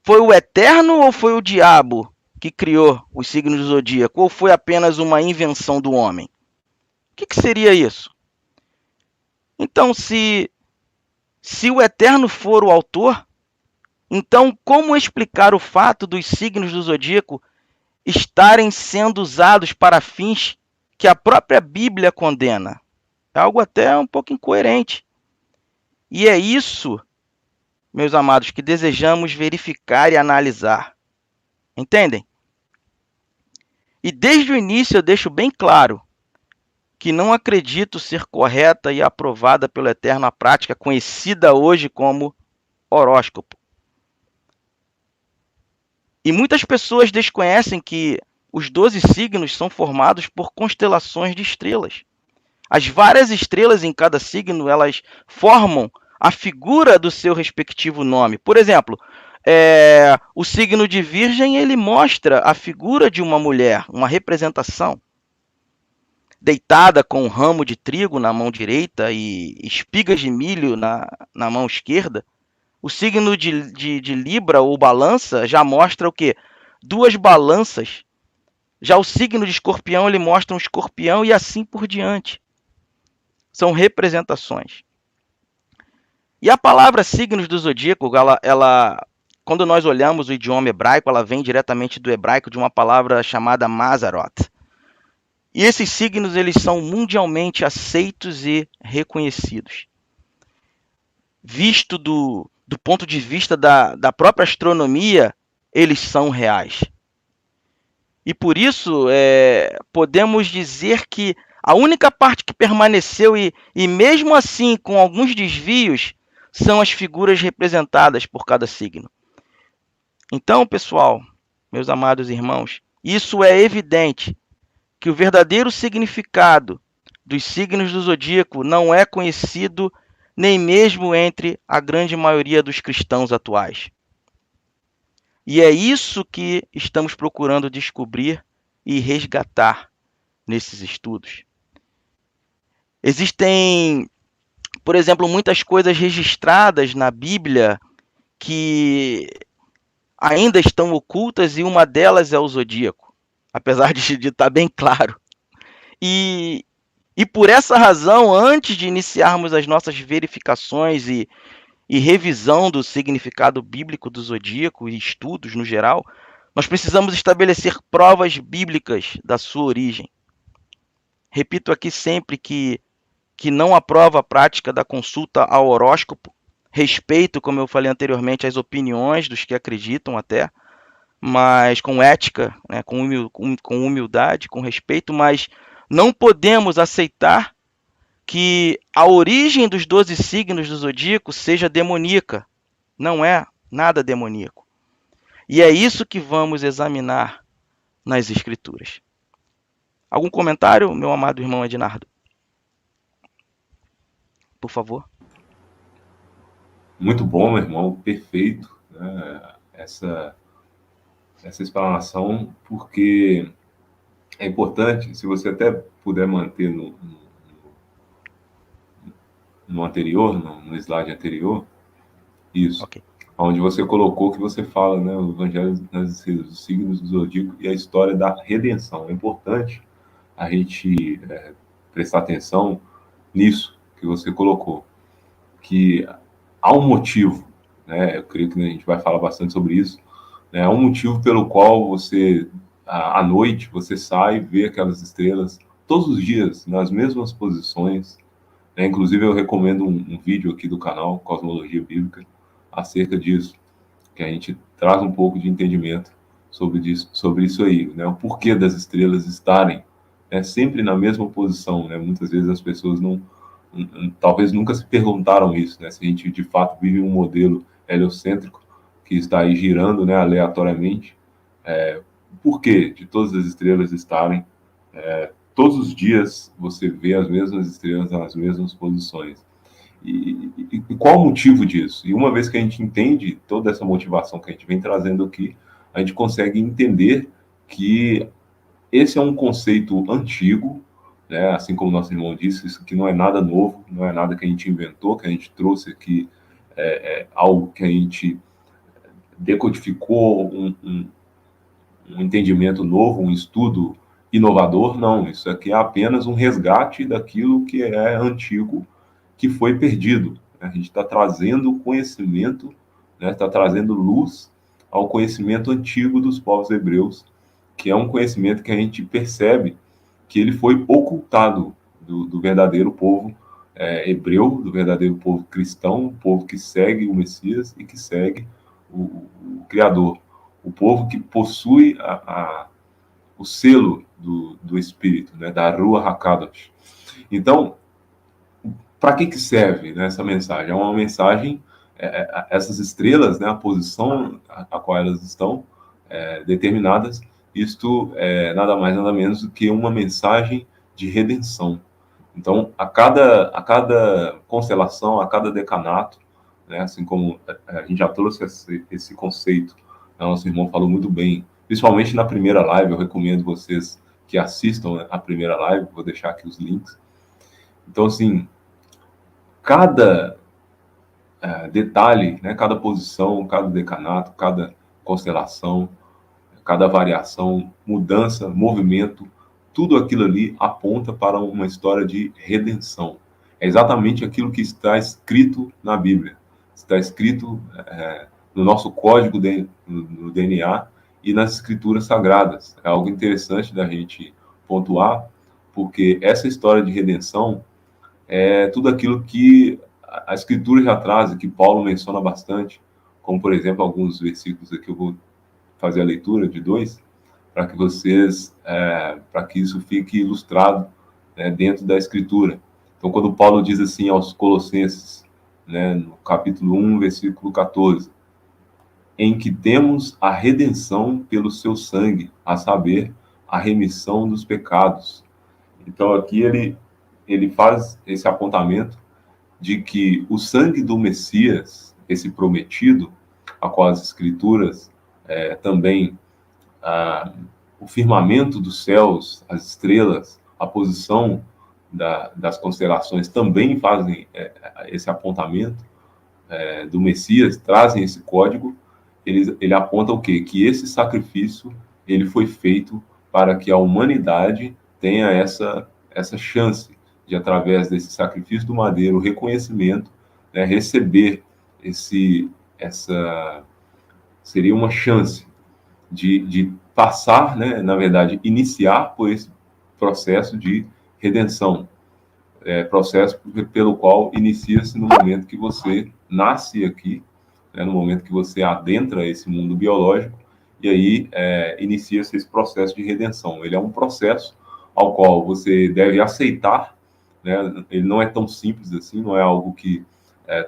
foi o eterno ou foi o diabo que criou os signos do zodíaco? Ou foi apenas uma invenção do homem? O que seria isso? Então, se o eterno for o autor, então como explicar o fato dos signos do zodíaco estarem sendo usados para fins que a própria Bíblia condena? É algo até um pouco incoerente. E é isso, meus amados, que desejamos verificar e analisar. Entendem? E desde o início eu deixo bem claro que não acredito ser correta e aprovada pelo Eterno a prática conhecida hoje como horóscopo. E muitas pessoas desconhecem que os 12 signos são formados por constelações de estrelas. As várias estrelas em cada signo, elas formam a figura do seu respectivo nome. Por exemplo, o signo de Virgem, ele mostra a figura de uma mulher, uma representação. Deitada com um ramo de trigo na mão direita e espigas de milho na mão esquerda. O signo de Libra ou balança já mostra o quê? Duas balanças. Já o signo de Escorpião, ele mostra um escorpião e assim por diante. São representações. E a palavra signos do zodíaco, quando nós olhamos o idioma hebraico, ela vem diretamente do hebraico de uma palavra chamada Mazarot. E esses signos, eles são mundialmente aceitos e reconhecidos. Visto do ponto de vista da própria astronomia, eles são reais. E por isso, podemos dizer que a única parte que permaneceu, e mesmo assim com alguns desvios, são as figuras representadas por cada signo. Então, pessoal, meus amados irmãos, isso é evidente que o verdadeiro significado dos signos do zodíaco não é conhecido nem mesmo entre a grande maioria dos cristãos atuais. E é isso que estamos procurando descobrir e resgatar nesses estudos. Existem, por exemplo, muitas coisas registradas na Bíblia que ainda estão ocultas e uma delas é o zodíaco, apesar de estar bem claro. E por essa razão, antes de iniciarmos as nossas verificações e revisão do significado bíblico do zodíaco e estudos no geral, nós precisamos estabelecer provas bíblicas da sua origem. Repito aqui sempre que não aprovo a prática da consulta ao horóscopo, respeito, como eu falei anteriormente, as opiniões dos que acreditam até, mas com ética, né, com humildade, com respeito, mas não podemos aceitar que a origem dos 12 signos do zodíaco seja demoníaca. Não é nada demoníaco. E é isso que vamos examinar nas Escrituras. Algum comentário, meu amado irmão Ednardo? Por favor. Muito bom, meu irmão, perfeito, né? Essa explanação, porque é importante, se você até puder manter no anterior, no slide anterior, isso, Okay. onde você colocou que você fala, né, o Evangelho dos signos do zodíaco e a história da redenção. É importante a gente prestar atenção nisso que você colocou, que há um motivo, né? Eu creio que a gente vai falar bastante sobre isso, né? Há um motivo pelo qual você, à noite, você sai e vê aquelas estrelas todos os dias, nas mesmas posições, né? Inclusive, eu recomendo um vídeo aqui do canal, Cosmologia Bíblica, acerca disso, que a gente traz um pouco de entendimento sobre isso aí, né? O porquê das estrelas estarem, né, sempre na mesma posição, né? Muitas vezes as pessoas talvez nunca se perguntaram isso, né? Se a gente de fato vive um modelo heliocêntrico que está aí girando, né, aleatoriamente, o porquê de todas as estrelas estarem todos os dias você vê as mesmas estrelas nas mesmas posições. E qual o motivo disso? E uma vez que a gente entende toda essa motivação que a gente vem trazendo aqui, a gente consegue entender que esse é um conceito antigo, né? Assim como nosso irmão disse, isso aqui não é nada novo, não é nada que a gente inventou, que a gente trouxe aqui, algo que a gente decodificou, um entendimento novo, um estudo inovador, não. Isso aqui é apenas um resgate daquilo que é antigo, que foi perdido. A gente está trazendo conhecimento, né? Está trazendo luz ao conhecimento antigo dos povos hebreus, que é um conhecimento que a gente percebe que ele foi ocultado do verdadeiro povo hebreu, do verdadeiro povo cristão, o povo que segue o Messias e que segue o Criador, o povo que possui o selo do Espírito, né, da Ruach HaKadosh. Então, para que serve, né, essa mensagem? É uma mensagem, essas estrelas, né, a posição a qual elas estão determinadas, isto é nada mais, nada menos do que uma mensagem de redenção. Então, a cada constelação, a cada decanato, né, assim como a gente já trouxe esse conceito, né, nosso irmão falou muito bem, principalmente na primeira live, eu recomendo vocês que assistam, né, a primeira live, vou deixar aqui os links. Então, assim, cada detalhe, né, cada posição, cada decanato, cada constelação, cada variação, mudança, movimento, tudo aquilo ali aponta para uma história de redenção. É exatamente aquilo que está escrito na Bíblia, está escrito no nosso código, no DNA e nas escrituras sagradas. É algo interessante da gente pontuar, porque essa história de redenção é tudo aquilo que a Escritura já traz, que Paulo menciona bastante, como, por exemplo, alguns versículos aqui eu vou fazer a leitura de dois, para que vocês, para que isso fique ilustrado, né, dentro da Escritura. Então, quando Paulo diz assim aos Colossenses, né, no capítulo 1, versículo 14, em que temos a redenção pelo seu sangue, a saber, a remissão dos pecados. Então, aqui ele faz esse apontamento de que o sangue do Messias, esse prometido, a qual as Escrituras também, o firmamento dos céus, as estrelas, a posição das constelações também fazem esse apontamento do Messias, trazem esse código. Ele aponta o quê? Que esse sacrifício ele foi feito para que a humanidade tenha essa chance de, através desse sacrifício do madeiro, o reconhecimento, né, receber essa seria uma chance de passar, né, na verdade, iniciar por esse processo de redenção, processo pelo qual inicia-se no momento que você nasce aqui, né, no momento que você adentra esse mundo biológico, e aí inicia-se esse processo de redenção. Ele é um processo ao qual você deve aceitar, né? Ele não é tão simples assim, não é algo que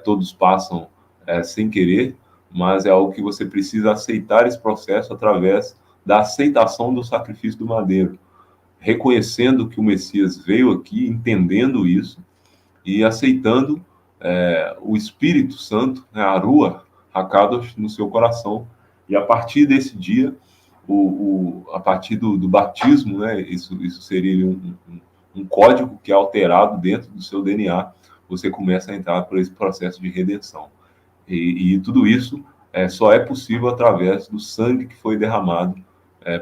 todos passam sem querer, mas é algo que você precisa aceitar esse processo através da aceitação do sacrifício do madeiro, reconhecendo que o Messias veio aqui, entendendo isso e aceitando o Espírito Santo, né, a Ruach HaKadosh, no seu coração. E a partir desse dia, a partir do batismo, né, isso seria um código que é alterado dentro do seu DNA, você começa a entrar por esse processo de redenção. E tudo isso só é possível através do sangue que foi derramado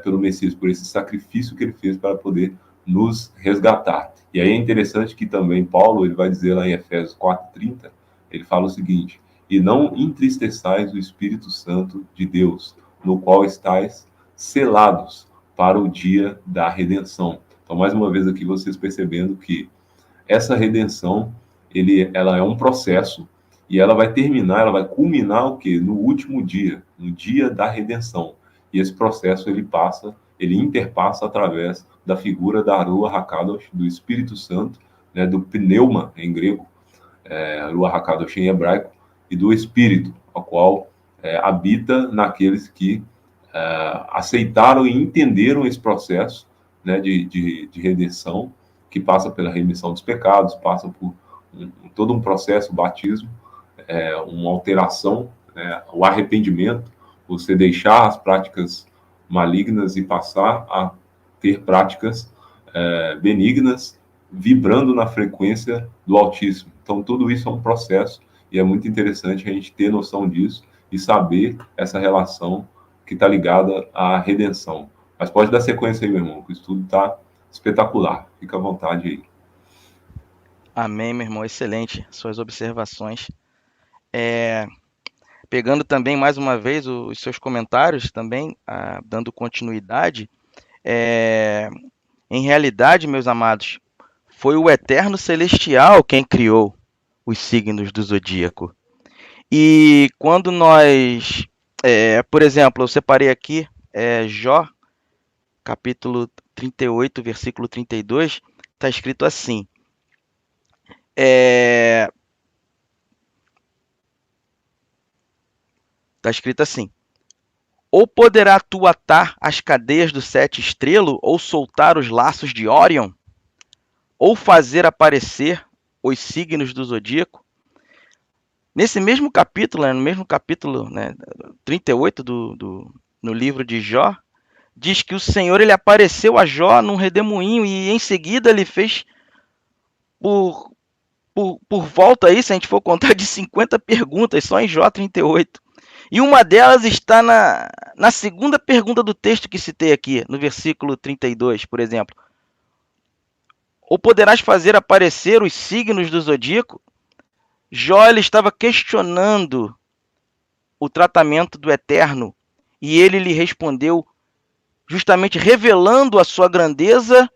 pelo Messias, por esse sacrifício que ele fez para poder nos resgatar. E aí é interessante que também Paulo ele vai dizer lá em Efésios 4:30, ele fala o seguinte, e não entristeçais o Espírito Santo de Deus, no qual estáis selados para o dia da redenção. Então, mais uma vez aqui, vocês percebendo que essa redenção, ela é um processo, e ela vai terminar, ela vai culminar o quê? No último dia, no dia da redenção. E esse processo, ele interpassa através da figura da Ruach HaKadosh, do Espírito Santo, né, do pneuma em grego, Ruach HaKadosh em hebraico, e do Espírito, ao qual habita naqueles que aceitaram e entenderam esse processo, né, de redenção, que passa pela remissão dos pecados, passa por todo um processo, o batismo, uma alteração, né, o arrependimento, você deixar as práticas malignas e passar a ter práticas benignas, vibrando na frequência do Altíssimo. Então, tudo isso é um processo, e é muito interessante a gente ter noção disso e saber essa relação que está ligada à redenção. Mas pode dar sequência aí, meu irmão, que o estudo está espetacular. Fica à vontade aí. Amém, meu irmão. Excelente suas observações. Pegando também, mais uma vez, os seus comentários também, dando continuidade, em realidade, meus amados, foi o Eterno Celestial quem criou os signos do zodíaco. E quando nós, por exemplo, eu separei aqui Jó, capítulo 38, versículo 32, está escrito assim, está escrito assim, ou poderá tu atar as cadeias do sete estrelo, ou soltar os laços de Órion, ou fazer aparecer os signos do zodíaco? Nesse mesmo capítulo, no mesmo capítulo 38 no livro de Jó, diz que o Senhor ele apareceu a Jó num redemoinho e em seguida ele fez por volta aí, se a gente for contar, de 50 perguntas, só em Jó 38. E uma delas está na segunda pergunta do texto que citei aqui, no versículo 32, por exemplo. Ou poderás fazer aparecer os signos do zodíaco? Jó ele estava questionando o tratamento do Eterno, e ele lhe respondeu justamente revelando a sua grandeza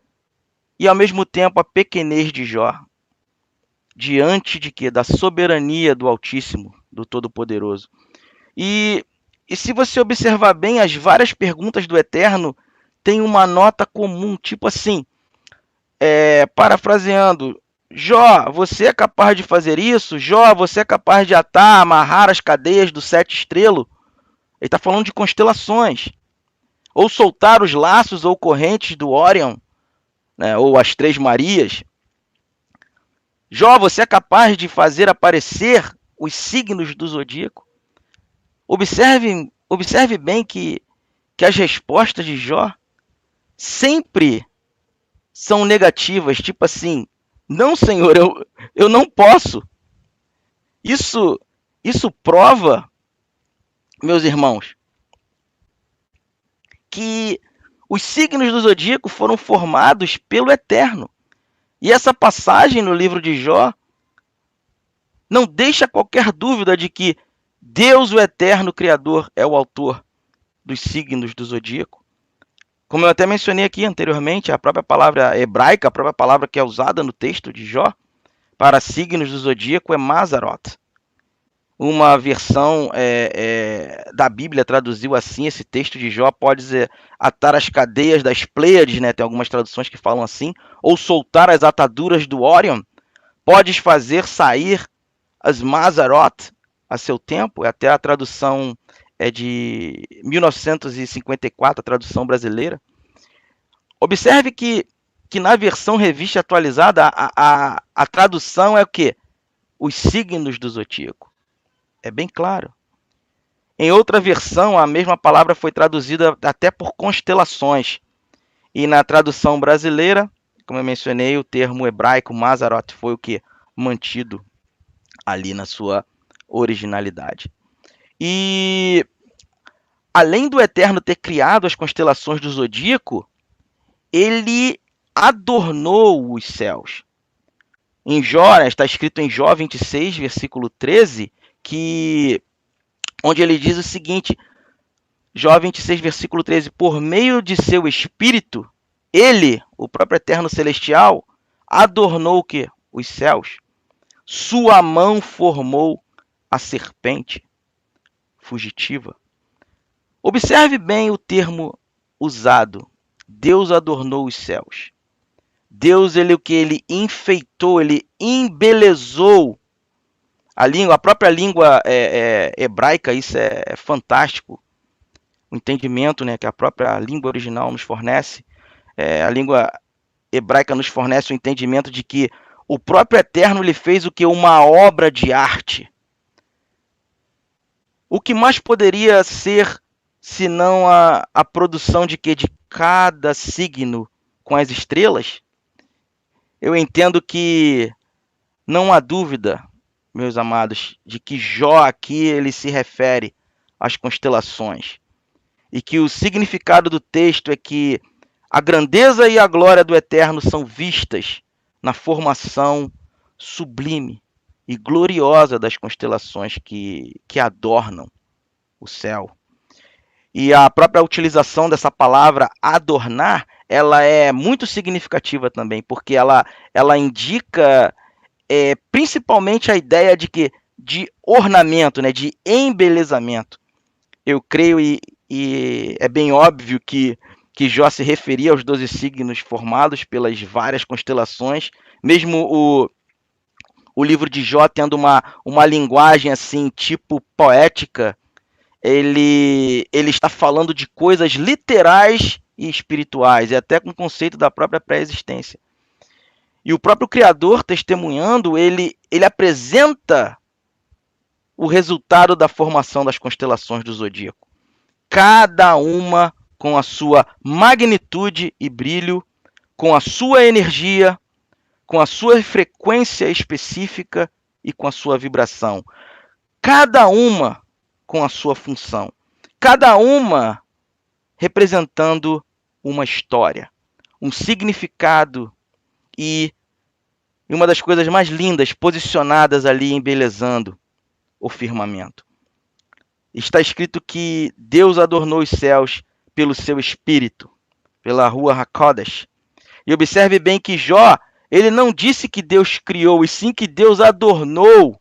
e ao mesmo tempo a pequenez de Jó, diante de quê? Da soberania do Altíssimo, do Todo-Poderoso. E se você observar bem, as várias perguntas do Eterno têm uma nota comum, tipo assim, parafraseando, Jó, você é capaz de fazer isso? Jó, você é capaz de atar, amarrar as cadeias do sete estrelo? Ele está falando de constelações. Ou soltar os laços ou correntes do Órion, né, ou as Três Marias. Jó, você é capaz de fazer aparecer os signos do zodíaco? Observe bem que as respostas de Jó sempre são negativas, tipo assim, não, Senhor, eu não posso. Isso prova, meus irmãos, que os signos do zodíaco foram formados pelo Eterno. E essa passagem no livro de Jó não deixa qualquer dúvida de que Deus, o Eterno Criador, é o autor dos signos do zodíaco. Como eu até mencionei aqui anteriormente, a própria palavra hebraica, a própria palavra que é usada no texto de Jó para signos do zodíaco é Mazarot. Uma versão da Bíblia traduziu assim esse texto de Jó, pode dizer atar as cadeias das Pleiades, né? Tem algumas traduções que falam assim, ou soltar as ataduras do Órion, podes fazer sair as Mazarot a seu tempo, até a tradução de 1954, a tradução brasileira. Observe que na versão revista atualizada, a tradução é o quê? Os signos do zodíaco. É bem claro. Em outra versão, a mesma palavra foi traduzida até por constelações. E na tradução brasileira, como eu mencionei, o termo hebraico Mazarot foi o que? Mantido ali na sua originalidade. E além do Eterno ter criado as constelações do zodíaco, ele adornou os céus. Em Jó, está escrito em Jó 26, versículo 13, onde ele diz o seguinte, Jó 26, versículo 13, por meio de seu espírito, ele, o próprio Eterno Celestial, adornou o quê? Os céus. Sua mão formou a serpente fugitiva. Observe bem o termo usado. Deus adornou os céus. Deus, o que ele enfeitou, ele embelezou a própria língua hebraica. Isso é fantástico. O entendimento, né, que a própria língua original nos fornece. A língua hebraica nos fornece o entendimento de que o próprio Eterno ele fez o que? Uma obra de arte. O que mais poderia ser senão a produção de quê? De cada signo com as estrelas? Eu entendo que não há dúvida, meus amados, de que Jó aqui ele se refere às constelações. E que o significado do texto é que a grandeza e a glória do Eterno são vistas na formação sublime e gloriosa das constelações que adornam o céu. E a própria utilização dessa palavra adornar, ela é muito significativa também, porque ela indica principalmente a ideia de ornamento, né, de embelezamento. Eu creio e é bem óbvio que Jó se referia aos 12 signos formados pelas várias constelações, mesmo o livro de Jó tendo uma linguagem assim, tipo poética, ele está falando de coisas literais e espirituais, e até com o conceito da própria pré-existência. E o próprio Criador, testemunhando, ele apresenta o resultado da formação das constelações do zodíaco. Cada uma com a sua magnitude e brilho, com a sua energia, com a sua frequência específica e com a sua vibração. Cada uma com a sua função. Cada uma representando uma história, um significado e uma das coisas mais lindas posicionadas ali, embelezando o firmamento. Está escrito que Deus adornou os céus pelo seu espírito, pela Ruach HaKodesh. E observe bem que Jó, ele não disse que Deus criou, e sim que Deus adornou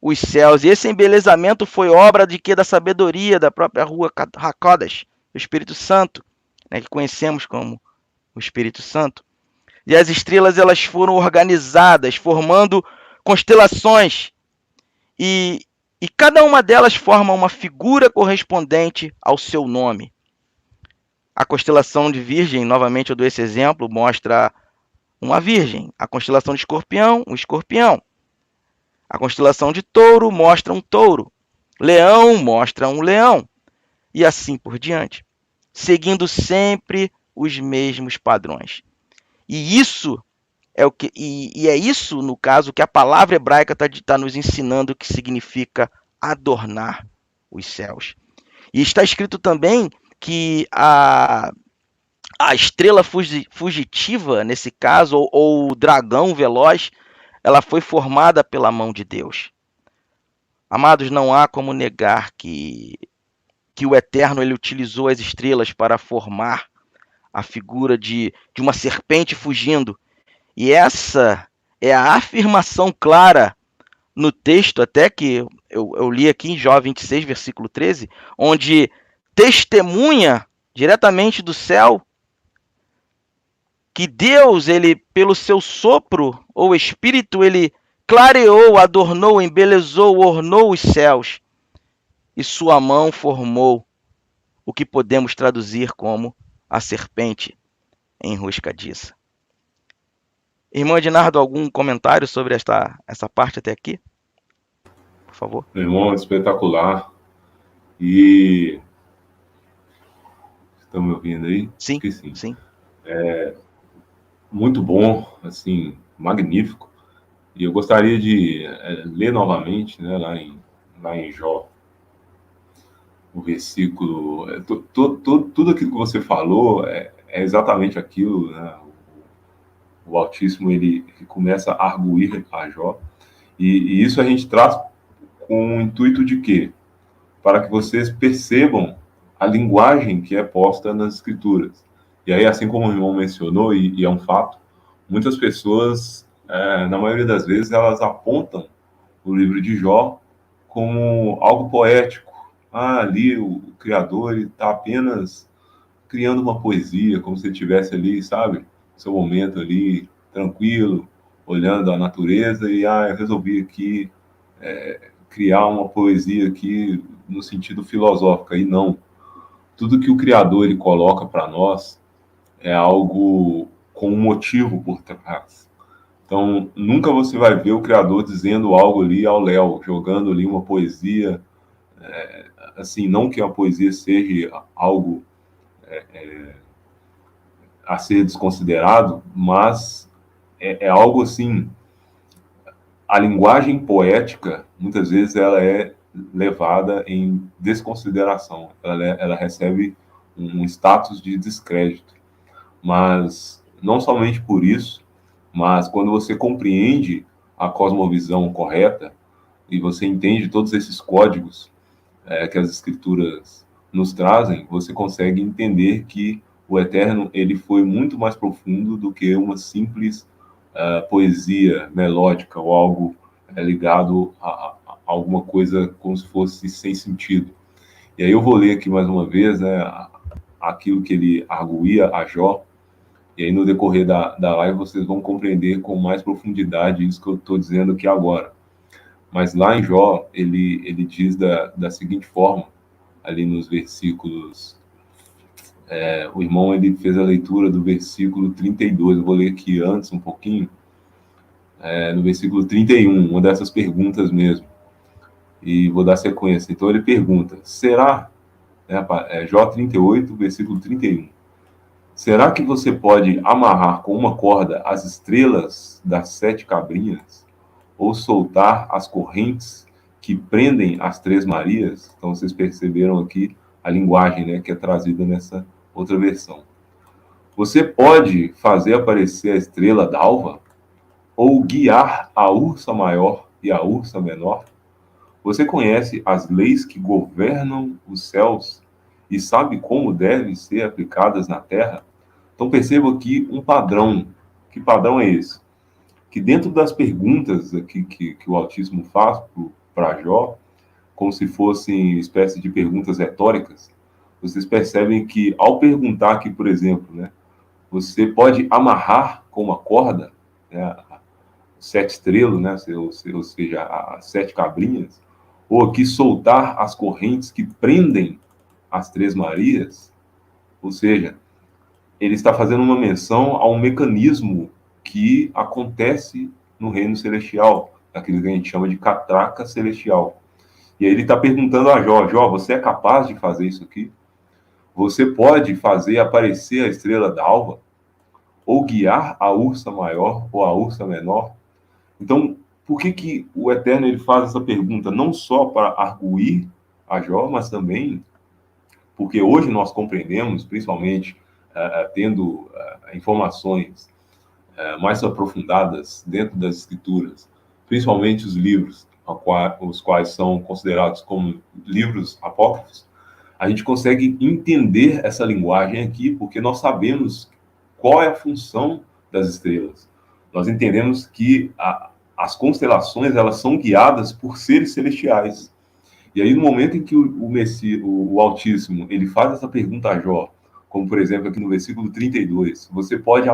os céus. E esse embelezamento foi obra de quê? Da sabedoria da própria Ruach HaKodesh, o Espírito Santo, né, que conhecemos como o Espírito Santo. E as estrelas elas foram organizadas, formando constelações. E cada uma delas forma uma figura correspondente ao seu nome. A constelação de Virgem, novamente eu dou esse exemplo, mostra uma virgem. A constelação de Escorpião, um escorpião. A constelação de Touro mostra um touro. Leão mostra um leão. E assim por diante. Seguindo sempre os mesmos padrões. E isso é o que é isso, no caso, que a palavra hebraica está nos ensinando que significa adornar os céus. E está escrito também que a estrela fugitiva, nesse caso, ou o dragão veloz, ela foi formada pela mão de Deus. Amados, não há como negar que o Eterno ele utilizou as estrelas para formar a figura de uma serpente fugindo. E essa é a afirmação clara no texto, até que eu li aqui em Jó 26, versículo 13, onde testemunha diretamente do céu que Deus, ele pelo seu sopro ou espírito, ele clareou, adornou, embelezou, ornou os céus, e sua mão formou o que podemos traduzir como a serpente enroscadiça. Irmão Ednardo, algum comentário sobre essa parte até aqui? Por favor. Meu irmão, espetacular. E estão me ouvindo aí? Sim, acho que sim. Sim. Muito bom, assim, magnífico. E eu gostaria de ler novamente, né, lá em Jó, o versículo. Tudo aquilo que você falou é exatamente aquilo, né? O Altíssimo ele começa a arguir a Jó. E isso a gente traz com o intuito de quê? Para que vocês percebam a linguagem que é posta nas escrituras. E aí, assim como o irmão mencionou, e é um fato, muitas pessoas, na maioria das vezes, elas apontam o livro de Jó como algo poético. Ah, ali o Criador está apenas criando uma poesia, como se ele estivesse ali, sabe? Seu momento ali, tranquilo, olhando a natureza, e eu resolvi aqui criar uma poesia aqui no sentido filosófico. E não. Tudo que o Criador ele coloca para nós é algo com um motivo por trás. Então, nunca você vai ver o Criador dizendo algo ali ao léu, jogando ali uma poesia, assim, não que a poesia seja algo a ser desconsiderado, mas é algo assim, a linguagem poética, muitas vezes, ela é levada em desconsideração, ela recebe um status de descrédito, mas não somente por isso, mas quando você compreende a cosmovisão correta e você entende todos esses códigos que as escrituras nos trazem, você consegue entender que o Eterno ele foi muito mais profundo do que uma simples poesia melódica ou algo ligado a alguma coisa como se fosse sem sentido. E aí eu vou ler aqui mais uma vez, né, aquilo que ele arguía a Jó, e aí no decorrer da live vocês vão compreender com mais profundidade isso que eu estou dizendo aqui agora. Mas lá em Jó, ele diz da seguinte forma, ali nos versículos... o irmão ele fez a leitura do versículo 32, eu vou ler aqui antes um pouquinho, no versículo 31, uma dessas perguntas mesmo, e vou dar sequência. Então ele pergunta, será, Jó 38, versículo 31, será que você pode amarrar com uma corda as estrelas das 7 cabrinhas ou soltar as correntes que prendem as 3 Marias? Então vocês perceberam aqui a linguagem, né, que é trazida nessa outra versão. Você pode fazer aparecer a estrela d'alva ou guiar a ursa maior e a ursa menor? Você conhece as leis que governam os céus e sabe como devem ser aplicadas na terra? Então perceba aqui um padrão. Que padrão é esse? Que dentro das perguntas aqui que o Altíssimo faz para Jó, como se fossem espécie de perguntas retóricas, vocês percebem que ao perguntar aqui, por exemplo, né, você pode amarrar com uma corda, né, 7 estrelas, né, ou seja, as 7 cabrinhas, ou aqui soltar as correntes que prendem as 3 Marias, ou seja, ele está fazendo uma menção a um mecanismo que acontece no reino celestial, aquilo que a gente chama de catraca celestial. E aí ele está perguntando a Jó, Jó, você é capaz de fazer isso aqui? Você pode fazer aparecer a estrela d'alva? Ou guiar a ursa maior ou a ursa menor? Então, por que o Eterno ele faz essa pergunta? Não só para arguir a Jó, mas também porque hoje nós compreendemos, principalmente tendo informações mais aprofundadas dentro das escrituras, principalmente os livros, os quais são considerados como livros apócrifos, a gente consegue entender essa linguagem aqui, porque nós sabemos qual é a função das estrelas. Nós entendemos que as constelações elas são guiadas por seres celestiais. E aí, no momento em que o Altíssimo ele faz essa pergunta a Jó, como por exemplo aqui no versículo 32, você pode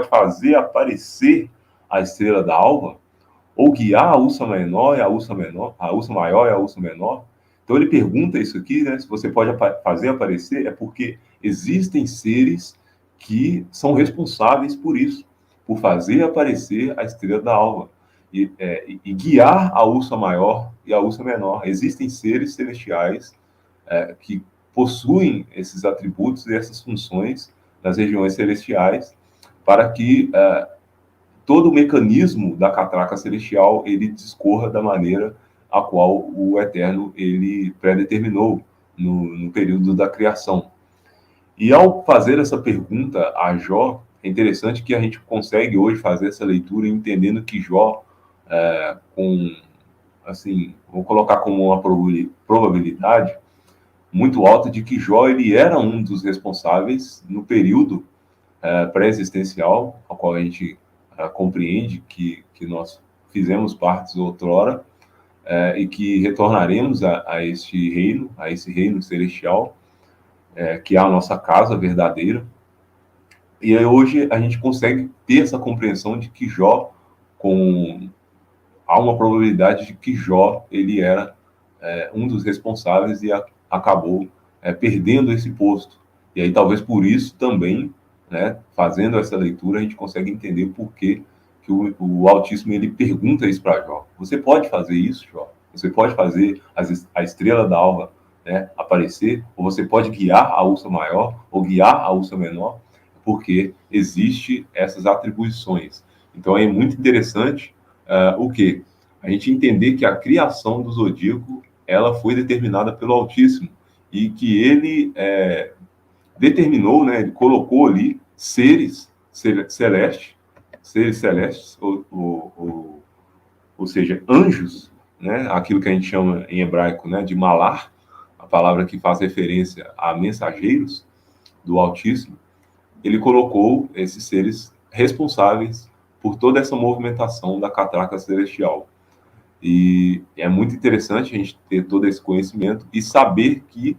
fazer aparecer a estrela da alva, ou guiar a ursa menor e a ursa menor, a ursa maior e a ursa menor. Então ele pergunta isso aqui, né? Se você pode fazer aparecer, é porque existem seres que são responsáveis por isso, por fazer aparecer a estrela da alva e guiar a ursa maior e a ursa menor. Existem seres celestiais que possuem esses atributos e essas funções nas regiões celestiais para que todo o mecanismo da catraca celestial ele discorra da maneira a qual o Eterno ele predeterminou no período da criação. E ao fazer essa pergunta a Jó, é interessante que a gente consegue hoje fazer essa leitura entendendo que Jó, com assim, vou colocar como uma probabilidade muito alta de que Jó ele era um dos responsáveis no período pré-existencial, ao qual a gente compreende que nós fizemos parte outrora e que retornaremos a esse reino celestial, que é a nossa casa verdadeira. E aí, hoje a gente consegue ter essa compreensão de que Jó, há uma probabilidade de que Jó ele era um dos responsáveis e acabou perdendo esse posto. E aí talvez por isso também, né, fazendo essa leitura, a gente consegue entender por que o Altíssimo ele pergunta isso para Jó. Você pode fazer isso, Jó? Você pode fazer a estrela da alva, né, aparecer? Ou você pode guiar a ursa maior ou guiar a ursa menor? Porque existe essas atribuições. Então é muito interessante o que? A gente entender que a criação do zodíaco ela foi determinada pelo Altíssimo e que ele determinou, né, ele colocou ali seres celestes, ou seja, anjos, né, aquilo que a gente chama em hebraico, né, de malar, a palavra que faz referência a mensageiros do Altíssimo. Ele colocou esses seres responsáveis por toda essa movimentação da catraca celestial. E é muito interessante a gente ter todo esse conhecimento e saber que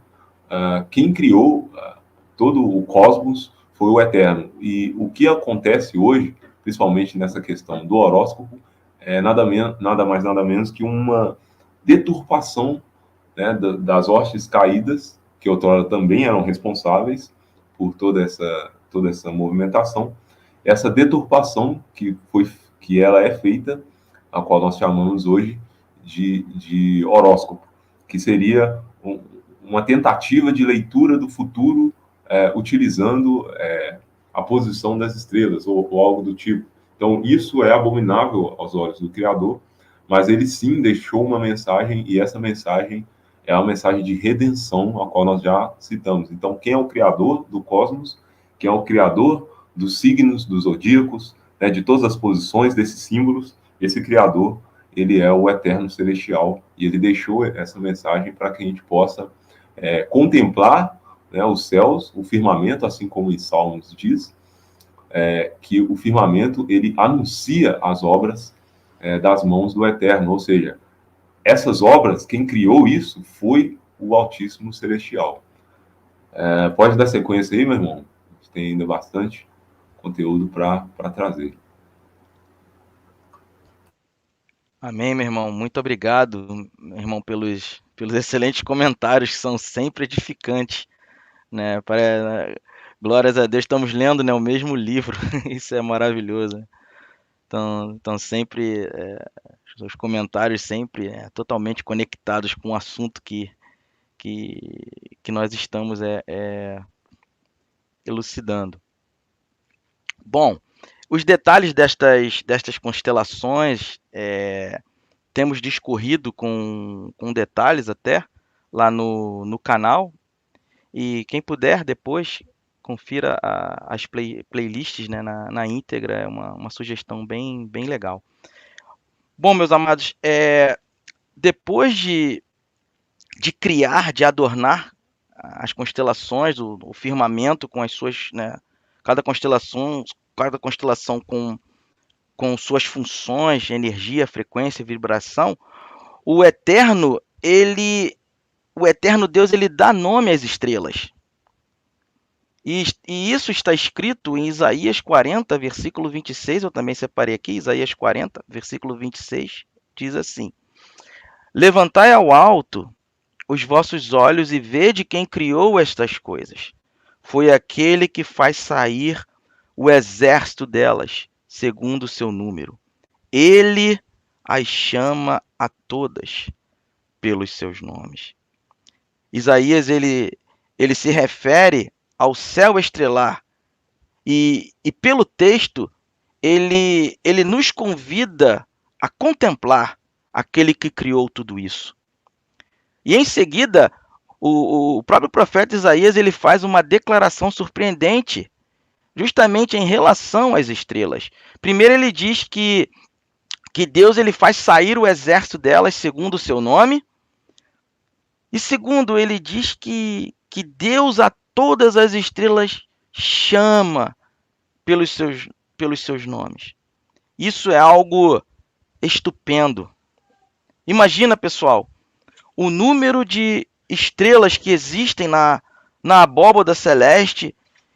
quem criou todo o cosmos foi o Eterno. E o que acontece hoje, principalmente nessa questão do horóscopo, é nada mais, nada menos que uma deturpação, né, das hostes caídas, que outrora também eram responsáveis por toda essa movimentação. Essa deturpação que ela é feita, a qual nós chamamos hoje de horóscopo, que seria uma tentativa de leitura do futuro utilizando a posição das estrelas ou algo do tipo. Então, isso é abominável aos olhos do Criador, mas ele sim deixou uma mensagem, e essa mensagem é a mensagem de redenção, a qual nós já citamos. Então, quem é o Criador do cosmos? Quem é o Criador dos signos, dos zodíacos, né, de todas as posições desses símbolos? Esse Criador, ele é o Eterno Celestial, e ele deixou essa mensagem para que a gente possa contemplar, né, os céus, o firmamento, assim como em Salmos diz, que o firmamento, ele anuncia as obras das mãos do Eterno, ou seja, essas obras, quem criou isso foi o Altíssimo Celestial. Pode dar sequência aí, meu irmão? A gente tem ainda bastante conteúdo para trazer. Amém, meu irmão. Muito obrigado, meu irmão, pelos excelentes comentários que são sempre edificantes, né? Glórias a Deus, estamos lendo, né, o mesmo livro. Isso é maravilhoso, né? Então sempre os comentários sempre totalmente conectados com o assunto que nós estamos elucidando. Bom, os detalhes destas constelações temos discorrido com detalhes até lá no canal, e quem puder depois confira as playlists, né, na íntegra, é uma sugestão bem legal. Bom, meus amados, depois de criar, de adornar as constelações, o firmamento com as suas, né, cada constelação com suas funções, energia, frequência, vibração, o Eterno Deus, ele dá nome às estrelas. E isso está escrito em Isaías 40, versículo 26, eu também separei aqui, Isaías 40, versículo 26, diz assim: Levantai ao alto os vossos olhos e vede quem criou estas coisas. Foi aquele que faz sair o exército delas, segundo o seu número. Ele as chama a todas pelos seus nomes. Isaías, ele se refere ao céu estrelar e pelo texto, ele nos convida a contemplar aquele que criou tudo isso. E em seguida, o próprio profeta Isaías, ele faz uma declaração surpreendente, justamente em relação às estrelas. Primeiro ele diz que que Deus ele faz sair o exército delas segundo o seu nome. E segundo, ele diz que Deus a todas as estrelas chama pelos seus nomes. Isso é algo estupendo. Imagina, pessoal, o número de estrelas que existem na abóbada celeste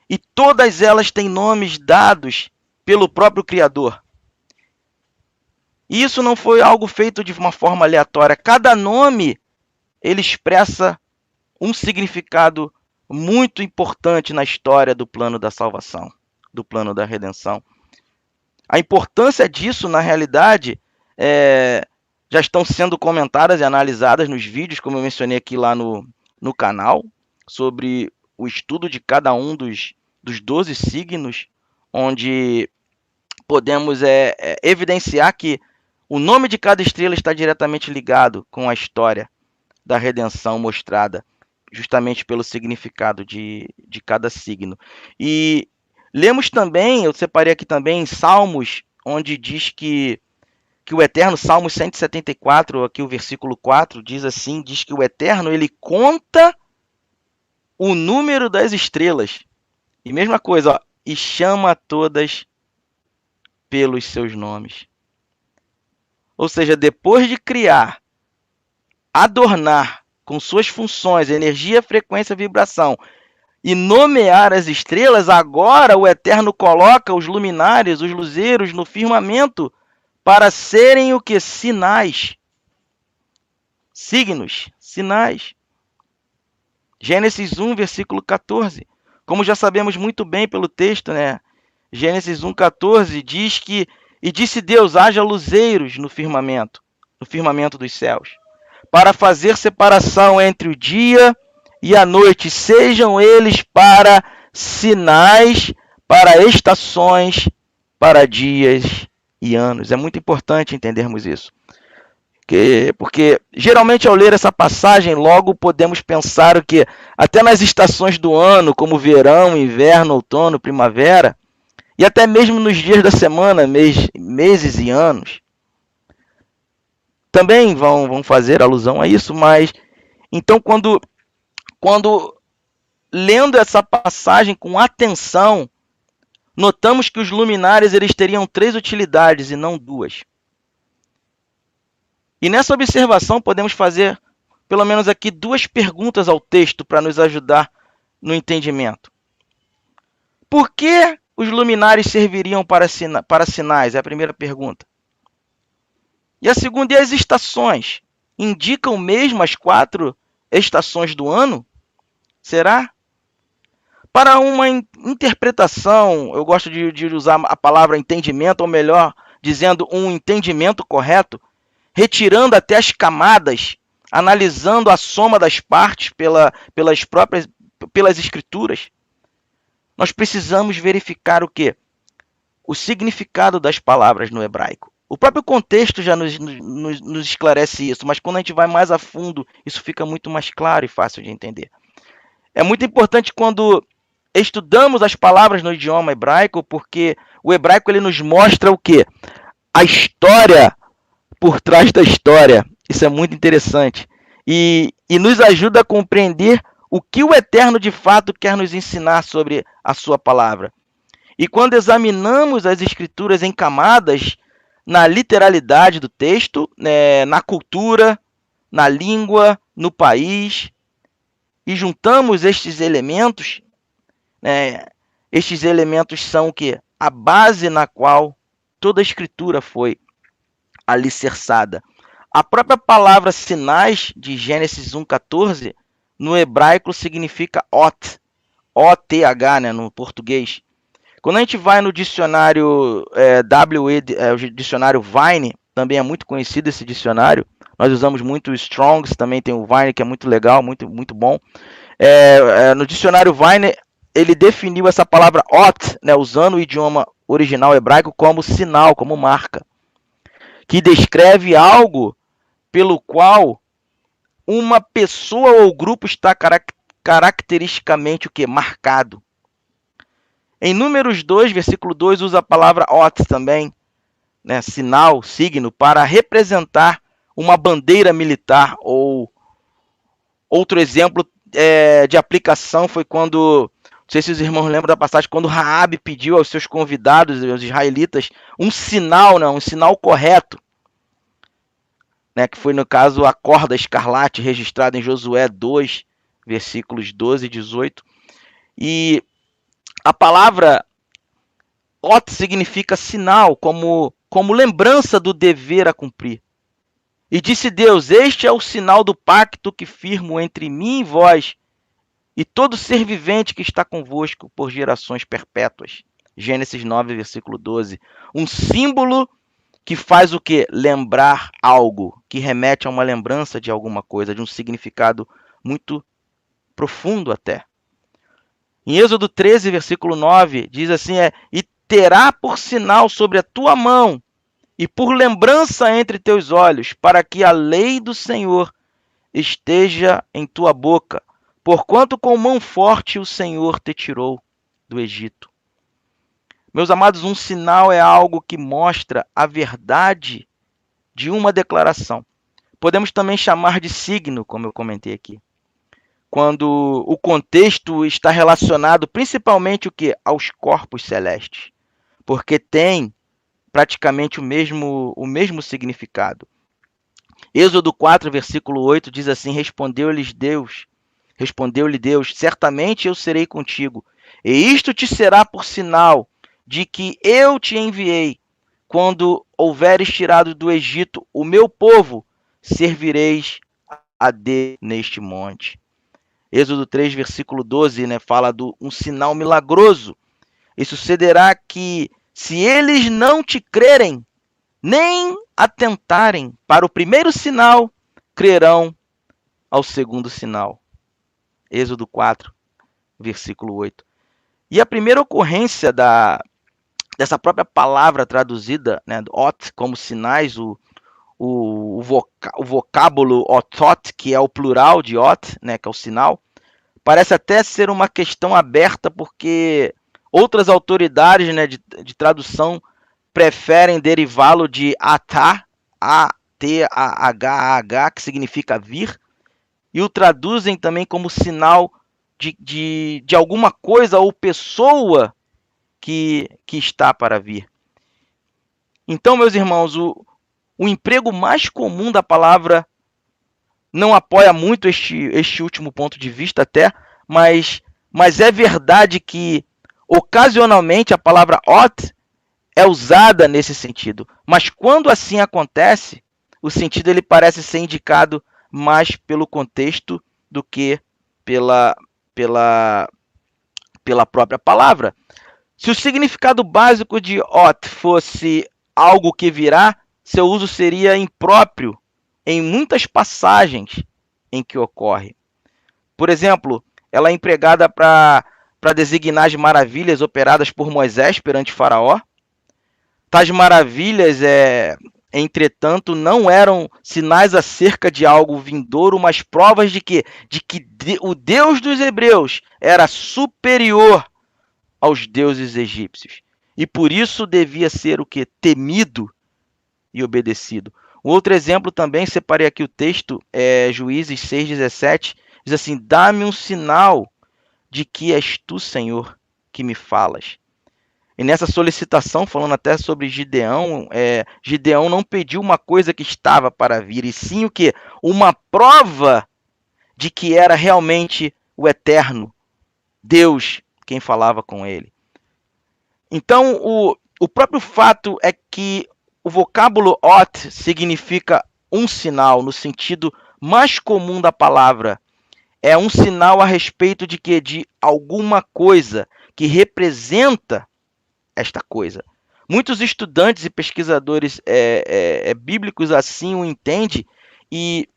e todas elas têm nomes dados pelo próprio Criador. E isso não foi algo feito de uma forma aleatória. Cada nome ele expressa um significado muito importante na história do plano da salvação, do plano da redenção. A importância disso, na realidade, já estão sendo comentadas e analisadas nos vídeos, como eu mencionei aqui lá no canal, sobre o estudo de cada um dos 12 signos, onde podemos evidenciar que o nome de cada estrela está diretamente ligado com a história da redenção mostrada, justamente pelo significado de cada signo. E lemos também, eu separei aqui também em Salmos, onde diz que o Eterno, Salmos 174, aqui o versículo 4, diz assim, diz que o Eterno, ele conta o número das estrelas. E mesma coisa, ó, e chama todas pelos seus nomes. Ou seja, depois de criar, adornar com suas funções, energia, frequência, vibração, e nomear as estrelas, agora o Eterno coloca os luminares, os luzeiros no firmamento para serem o que? Sinais. Signos, sinais. Gênesis 1, versículo 14. Como já sabemos muito bem pelo texto, né? Gênesis 1,14 diz que e disse Deus, haja luzeiros no firmamento dos céus, para fazer separação entre o dia e a noite, sejam eles para sinais, para estações, para dias e anos. É muito importante entendermos isso. Porque geralmente ao ler essa passagem, logo podemos pensar o que até nas estações do ano, como verão, inverno, outono, primavera, e até mesmo nos dias da semana, meses e anos, também vão fazer alusão a isso, mas então quando lendo essa passagem com atenção, notamos que os luminares eles teriam 3 utilidades e não 2. E nessa observação podemos fazer pelo menos aqui 2 perguntas ao texto para nos ajudar no entendimento. Por que os luminares serviriam para sinais? É a primeira pergunta. E a segunda, e as estações? Indicam mesmo as 4 estações do ano? Será? Para uma interpretação, eu gosto de usar a palavra entendimento, ou melhor, dizendo um entendimento correto, retirando até as camadas, analisando a soma das partes pelas escrituras, nós precisamos verificar o quê? O significado das palavras no hebraico. O próprio contexto já nos esclarece isso, mas quando a gente vai mais a fundo, isso fica muito mais claro e fácil de entender. É muito importante quando estudamos as palavras no idioma hebraico, porque o hebraico ele nos mostra o quê? A história por trás da história. Isso é muito interessante. E nos ajuda a compreender o que o Eterno de fato quer nos ensinar sobre a sua palavra. E quando examinamos as escrituras em camadas, na literalidade do texto, na cultura, na língua, no país, e juntamos estes elementos, estes elementos são o quê? A base na qual toda a escritura foi alicerçada. A própria palavra sinais de Gênesis 1,14 no hebraico significa ot, O-T-H, no português. Quando a gente vai no dicionário o dicionário Vine, também é muito conhecido esse dicionário. Nós usamos muito o Strongs, também tem o Vine, que é muito legal, muito, muito bom. No dicionário Vine, ele definiu essa palavra ot, usando o idioma original hebraico como sinal, como marca, que descreve algo pelo qual uma pessoa ou grupo está caracteristicamente o quê? Marcado. Em Números 2, versículo 2, usa a palavra ot também, né, sinal, signo, para representar uma bandeira militar. Ou outro exemplo de aplicação foi quando, não sei se os irmãos lembram da passagem, quando Raabe pediu aos seus convidados, aos israelitas, um sinal, um sinal correto, né, que foi no caso a corda escarlate, registrada em Josué 2, versículos 12 e 18. E a palavra ot significa sinal, como lembrança do dever a cumprir. E disse Deus: este é o sinal do pacto que firmo entre mim e vós, e todo ser vivente que está convosco por gerações perpétuas. Gênesis 9, versículo 12. Um símbolo que faz o quê? Lembrar algo, que remete a uma lembrança de alguma coisa, de um significado muito profundo até. Em Êxodo 13, versículo 9, diz assim, e terá por sinal sobre a tua mão e por lembrança entre teus olhos, para que a lei do Senhor esteja em tua boca, porquanto com mão forte o Senhor te tirou do Egito. Meus amados, um sinal é algo que mostra a verdade de uma declaração. Podemos também chamar de signo, como eu comentei aqui, quando o contexto está relacionado principalmente aos corpos celestes, porque tem praticamente o mesmo significado. Êxodo 4, versículo 8 diz assim: respondeu-lhe Deus, certamente eu serei contigo, e isto te será por sinal de que eu te enviei. Quando houveres tirado do Egito o meu povo, servireis a Deus neste monte. Êxodo 3, versículo 12, fala de um sinal milagroso. E sucederá que, se eles não te crerem, nem atentarem para o primeiro sinal, crerão ao segundo sinal. Êxodo 4, versículo 8. E a primeira ocorrência dessa própria palavra traduzida, ot, como sinais, o vocábulo otot, que é o plural de ot, que é o sinal, parece até ser uma questão aberta, porque outras autoridades de tradução preferem derivá-lo de atah, A-T-A-H-A-H, que significa vir, e o traduzem também como sinal de alguma coisa ou pessoa que está para vir. Então, meus irmãos, o emprego mais comum da palavra não apoia muito este último ponto de vista até, mas é verdade que ocasionalmente a palavra ot é usada nesse sentido. Mas quando assim acontece, o sentido ele parece ser indicado mais pelo contexto do que pela própria palavra. Se o significado básico de ot fosse algo que virá, seu uso seria impróprio em muitas passagens em que ocorre. Por exemplo, ela é empregada para designar as maravilhas operadas por Moisés perante Faraó. Tais maravilhas, entretanto, não eram sinais acerca de algo vindouro, mas provas de que o Deus dos hebreus era superior aos deuses egípcios. E por isso devia ser temido e obedecido. Um outro exemplo também, separei aqui o texto, Juízes 6,17, diz assim: dá-me um sinal de que és tu, Senhor, que me falas. E nessa solicitação, falando até sobre Gideão, Gideão não pediu uma coisa que estava para vir, e sim uma prova de que era realmente o eterno Deus quem falava com ele. Então, o próprio fato é que o vocábulo ot significa um sinal, no sentido mais comum da palavra. É um sinal a respeito de alguma coisa que representa esta coisa. Muitos estudantes e pesquisadores bíblicos assim o entendem, e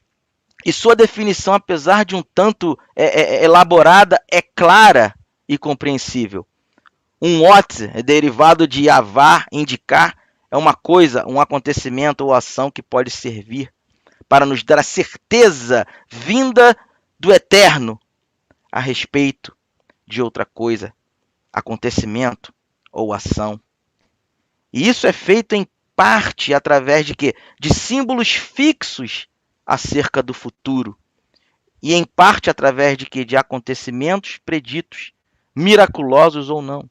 sua definição, apesar de um tanto elaborada, é clara e compreensível. Um ot é derivado de avar, indicar, é uma coisa, um acontecimento ou ação que pode servir para nos dar a certeza vinda do eterno a respeito de outra coisa, acontecimento ou ação. E isso é feito em parte através de quê? De símbolos fixos acerca do futuro. E em parte através de quê? De acontecimentos preditos, miraculosos ou não,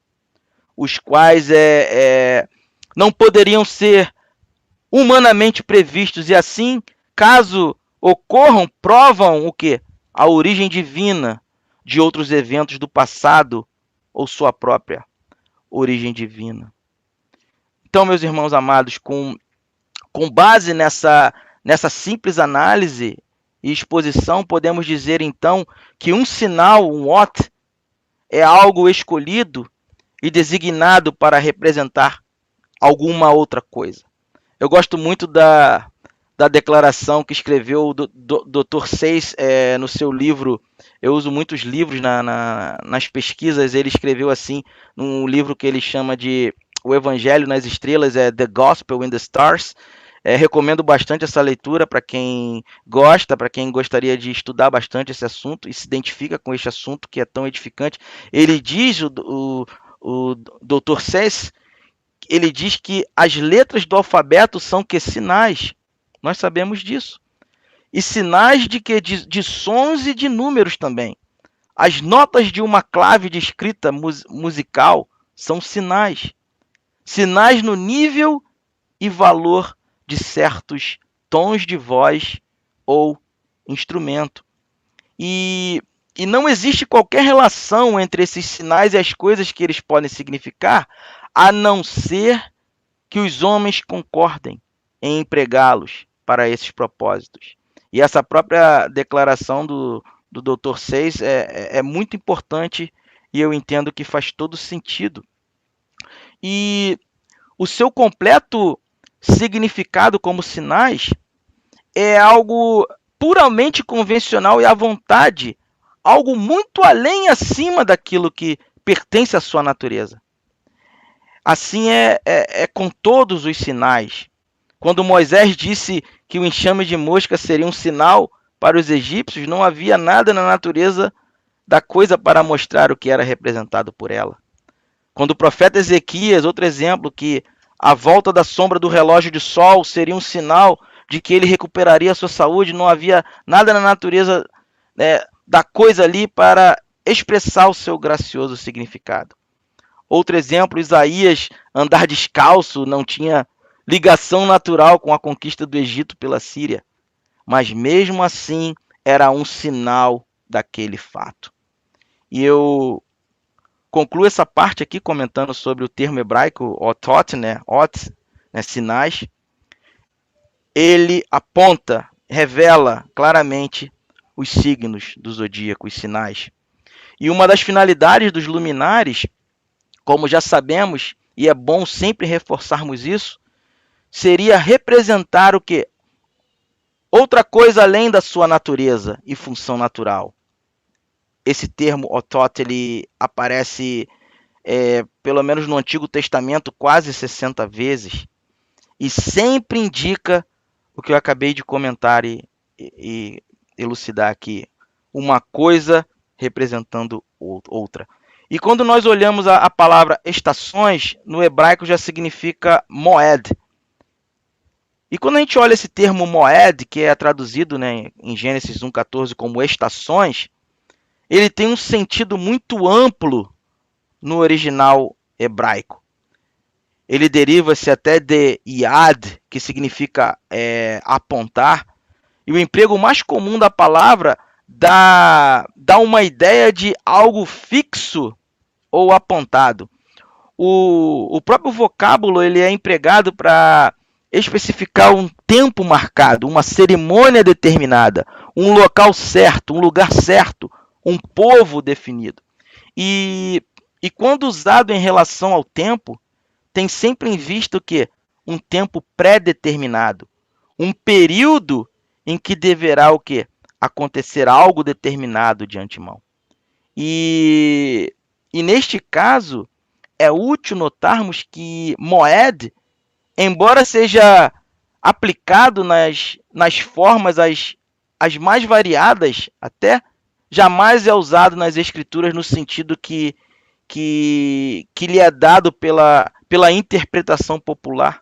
os quais não poderiam ser humanamente previstos, e assim, caso ocorram, provam o quê? A origem divina de outros eventos do passado ou sua própria origem divina. Então, meus irmãos amados, com base nessa simples análise e exposição, podemos dizer então que um sinal, um what, é algo escolhido e designado para representar alguma outra coisa. Eu gosto muito da declaração que escreveu o Dr. Seuss no seu livro. Eu uso muitos livros nas pesquisas. Ele escreveu assim, num livro que ele chama de O Evangelho nas Estrelas, The Gospel in the Stars. Recomendo bastante essa leitura para quem gosta, para quem gostaria de estudar bastante esse assunto e se identifica com este assunto que é tão edificante. Ele diz, o Dr. Seuss, ele diz que as letras do alfabeto são que sinais. Nós sabemos disso. E sinais de que de sons e de números também. As notas de uma clave de escrita musical são sinais. Sinais no nível e valor de certos tons de voz ou instrumento. E não existe qualquer relação entre esses sinais e as coisas que eles podem significar, a não ser que os homens concordem em empregá-los para esses propósitos. E essa própria declaração do Dr. Seuss é muito importante e eu entendo que faz todo sentido. E o seu completo significado como sinais é algo puramente convencional e à vontade, algo muito além e acima daquilo que pertence à sua natureza. Assim é com todos os sinais. Quando Moisés disse que o enxame de mosca seria um sinal para os egípcios, não havia nada na natureza da coisa para mostrar o que era representado por ela. Quando o profeta Ezequias, outro exemplo, que a volta da sombra do relógio de sol seria um sinal de que ele recuperaria a sua saúde, não havia nada na natureza da coisa ali para expressar o seu gracioso significado. Outro exemplo, Isaías andar descalço não tinha ligação natural com a conquista do Egito pela Síria, mas mesmo assim era um sinal daquele fato. E eu concluo essa parte aqui comentando sobre o termo hebraico otot, ot, sinais. Ele aponta, revela claramente os signos do zodíaco, os sinais. E uma das finalidades dos luminares, como já sabemos, e é bom sempre reforçarmos isso, seria representar o quê? Outra coisa além da sua natureza e função natural. Esse termo otot, ele aparece, pelo menos no Antigo Testamento, quase 60 vezes, e sempre indica o que eu acabei de comentar e elucidar aqui. Uma coisa representando outra. E quando nós olhamos a palavra estações, no hebraico já significa moed. E quando a gente olha esse termo moed, que é traduzido em Gênesis 1,14 como estações, ele tem um sentido muito amplo no original hebraico. Ele deriva-se até de yad, que significa apontar, e o emprego mais comum da palavra dá uma ideia de algo fixo ou apontado. O próprio vocábulo ele é empregado para especificar um tempo marcado, uma cerimônia determinada, um local certo, um lugar certo, um povo definido. E quando usado em relação ao tempo, tem sempre em vista o quê? Um tempo pré-determinado, um período em que deverá o quê? Acontecer algo determinado de antemão. E neste caso, é útil notarmos que moed, embora seja aplicado nas formas as mais variadas, até jamais é usado nas escrituras no sentido que lhe é dado pela interpretação popular.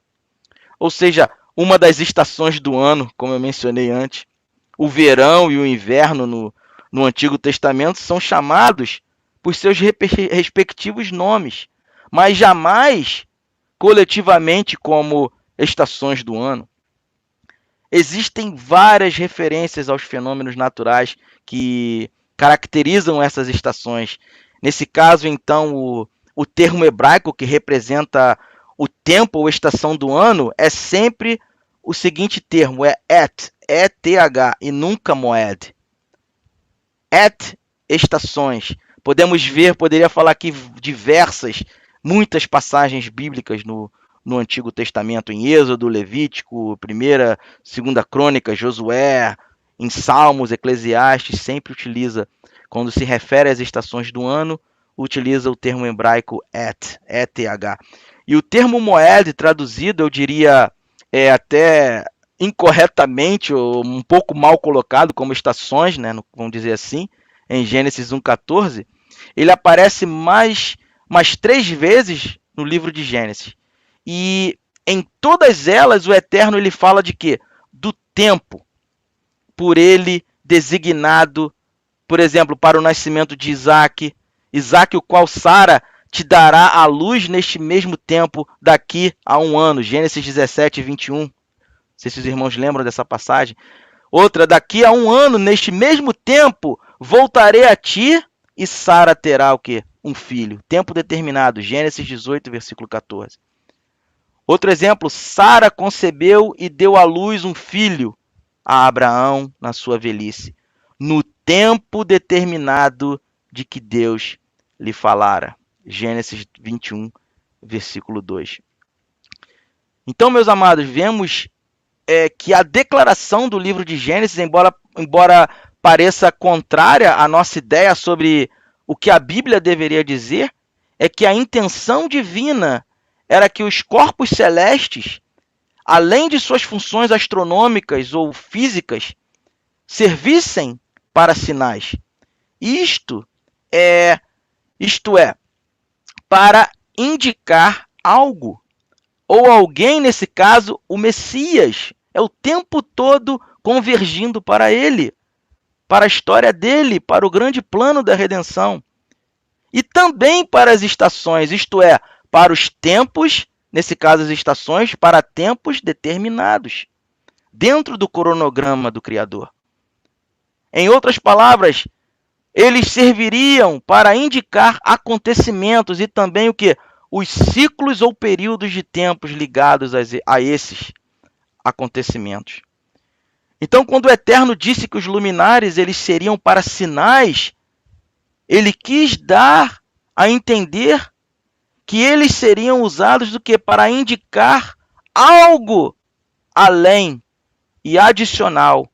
ou seja, uma das estações do ano, como eu mencionei antes. O verão e o inverno no Antigo Testamento são chamados por seus respectivos nomes, mas jamais coletivamente como estações do ano. Existem várias referências aos fenômenos naturais que caracterizam essas estações. Nesse caso, então, o termo hebraico que representa o tempo ou estação do ano é sempre o seguinte termo, é et, E-T-H, e nunca moed. Et, estações. Poderia falar aqui muitas passagens bíblicas no Antigo Testamento, em Êxodo, Levítico, 1ª, 2ª Crônica, Josué, em Salmos, Eclesiastes, sempre utiliza, quando se refere às estações do ano, utiliza o termo hebraico et, E-T-H. E o termo moed, traduzido, eu diria, até incorretamente, ou um pouco mal colocado, como estações, né, vamos dizer assim, em Gênesis 1,14, ele aparece mais 3 vezes no livro de Gênesis. E em todas elas o Eterno ele fala de quê? Do tempo por ele designado, por exemplo, para o nascimento de Isaac, o qual Sara te dará a luz neste mesmo tempo daqui a 1 ano, Gênesis 17, 21. Não sei se os irmãos lembram dessa passagem. Outra, daqui a 1 ano, neste mesmo tempo, voltarei a ti e Sara terá o quê? Um filho. Tempo determinado, Gênesis 18, versículo 14. Outro exemplo, Sara concebeu e deu à luz um filho a Abraão na sua velhice, no tempo determinado de que Deus lhe falara. Gênesis 21, versículo 2. Então, meus amados, vemos que a declaração do livro de Gênesis, embora pareça contrária à nossa ideia sobre o que a Bíblia deveria dizer, é que a intenção divina era que os corpos celestes, além de suas funções astronômicas ou físicas, servissem para sinais. Isto é, para indicar algo, ou alguém, nesse caso, o Messias, é o tempo todo convergindo para ele, para a história dele, para o grande plano da redenção. E também para as estações, isto é, para os tempos, nesse caso as estações, para tempos determinados, dentro do cronograma do Criador. Em outras palavras, eles serviriam para indicar acontecimentos e também o que? Os ciclos ou períodos de tempos ligados a esses acontecimentos. Então, quando o Eterno disse que os luminares eles seriam para sinais, ele quis dar a entender que eles seriam usados do que? Para indicar algo além e adicional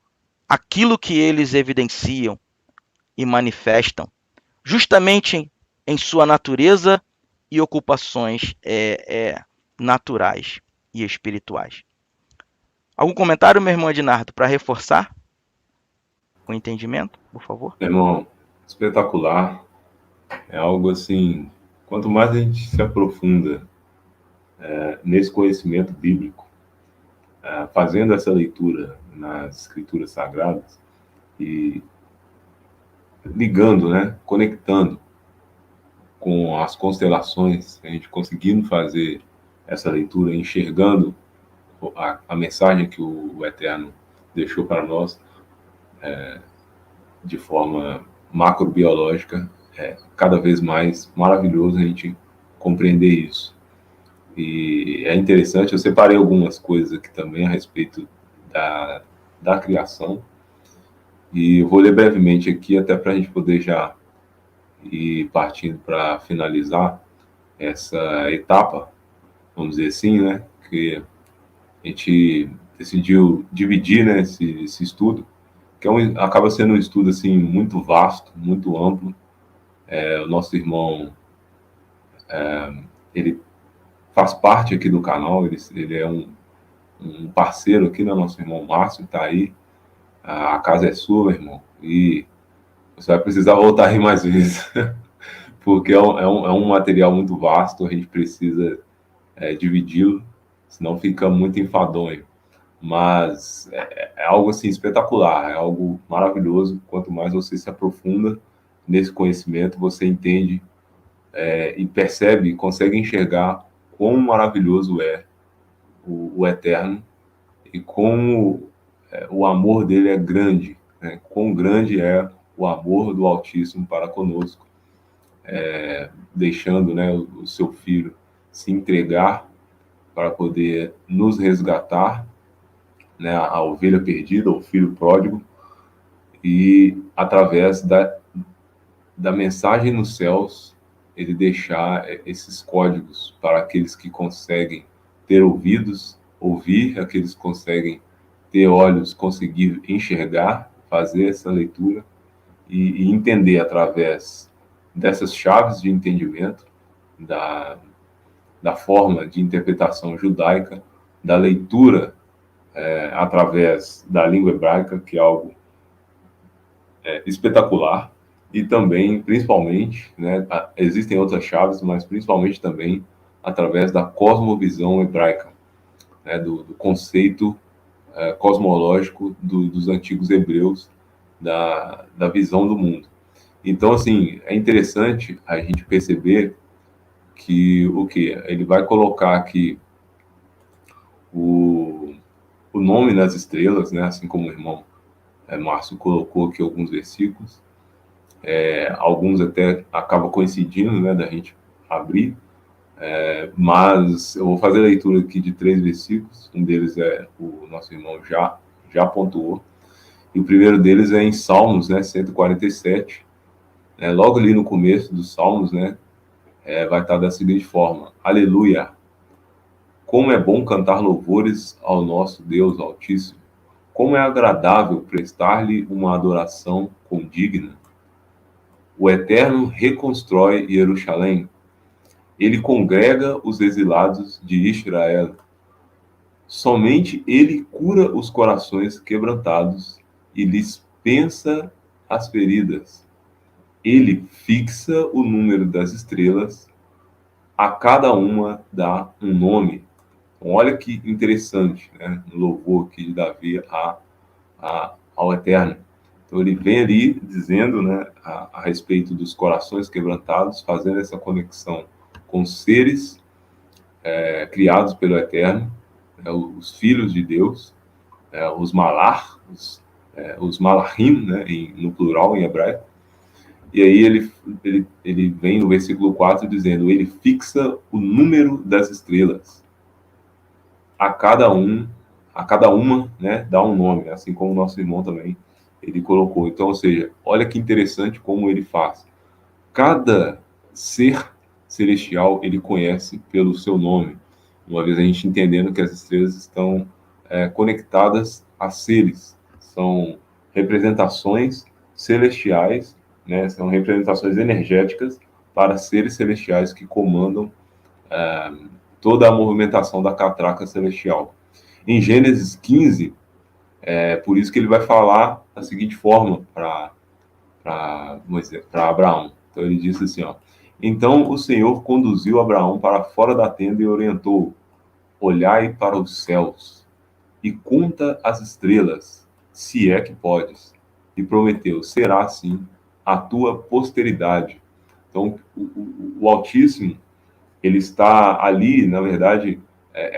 àquilo que eles evidenciam e manifestam, justamente em sua natureza e ocupações naturais e espirituais. Algum comentário, meu irmão Ednardo, para reforçar o entendimento, por favor? Irmão, espetacular. É algo assim, quanto mais a gente se aprofunda nesse conhecimento bíblico, fazendo essa leitura nas escrituras sagradas e ligando, né, conectando com as constelações, a gente conseguindo fazer essa leitura, enxergando a mensagem que o Eterno deixou para nós de forma macrobiológica, é cada vez mais maravilhoso a gente compreender isso. E é interessante, eu separei algumas coisas aqui também a respeito da criação, e eu vou ler brevemente aqui, até para a gente poder já ir partindo para finalizar essa etapa, vamos dizer assim, né, que a gente decidiu dividir, né, esse estudo, que acaba sendo um estudo assim, muito vasto, muito amplo. O nosso irmão, ele faz parte aqui do canal, ele é um parceiro aqui, né, nosso irmão Márcio, está aí. A casa é sua, irmão, e você vai precisar voltar aí mais vezes, porque é um material muito vasto, a gente precisa dividi-lo senão fica muito enfadonho. Mas é algo assim espetacular, é algo maravilhoso. Quanto mais você se aprofunda nesse conhecimento, você entende e percebe, consegue enxergar quão maravilhoso é o Eterno e como o amor dele é grande, né? Quão grande é o amor do Altíssimo para conosco, deixando, né, o seu filho se entregar para poder nos resgatar, né, a ovelha perdida, o filho pródigo, e através da mensagem nos céus, ele deixar esses códigos para aqueles que conseguem ter ouvidos, ouvir, aqueles que conseguem ter olhos, conseguir enxergar, fazer essa leitura e entender através dessas chaves de entendimento da forma de interpretação judaica, da leitura através da língua hebraica, que é algo espetacular, e também, principalmente, né, existem outras chaves, mas principalmente também através da cosmovisão hebraica, né, do conceito cosmológico dos antigos hebreus, da visão do mundo. Então, assim, é interessante a gente perceber que ele vai colocar aqui o, o nome nas estrelas, né, assim como o irmão Márcio colocou aqui alguns versículos, alguns até acabam coincidindo, né, da gente abrir, mas eu vou fazer a leitura aqui de 3 versículos, um deles o nosso irmão já pontuou, e o primeiro deles é em Salmos, né, 147, né, logo ali no começo dos Salmos, né, vai estar da seguinte forma: Aleluia! Como é bom cantar louvores ao nosso Deus Altíssimo, como é agradável prestar-lhe uma adoração condigna. O Eterno reconstrói Jerusalém. Ele congrega os exilados de Israel. Somente ele cura os corações quebrantados e lhes pensa as feridas. Ele fixa o número das estrelas, a cada uma dá um nome. Então, olha que interessante, né? O louvor aqui de Davi ao Eterno. Então ele vem ali dizendo, né, a respeito dos corações quebrantados, fazendo essa conexão com seres criados pelo Eterno, os filhos de Deus, os malar, os malachim, né, no plural em hebraico. E aí ele vem no versículo 4 dizendo: ele fixa o número das estrelas, a cada uma, né, dá um nome, assim como o nosso irmão também ele colocou. Então, ou seja, olha que interessante como ele faz. Cada ser celestial ele conhece pelo seu nome. Uma vez a gente entendendo que as estrelas estão conectadas a seres, são representações celestiais, né, são representações energéticas para seres celestiais que comandam toda a movimentação da catraca celestial. Em Gênesis 15, por isso que ele vai falar da seguinte forma para Abraão. Então ele disse assim, ó: então o Senhor conduziu Abraão para fora da tenda e orientou: olhai para os céus e conta as estrelas, se é que podes. E prometeu: será assim a tua posteridade. Então o Altíssimo, ele está ali, na verdade,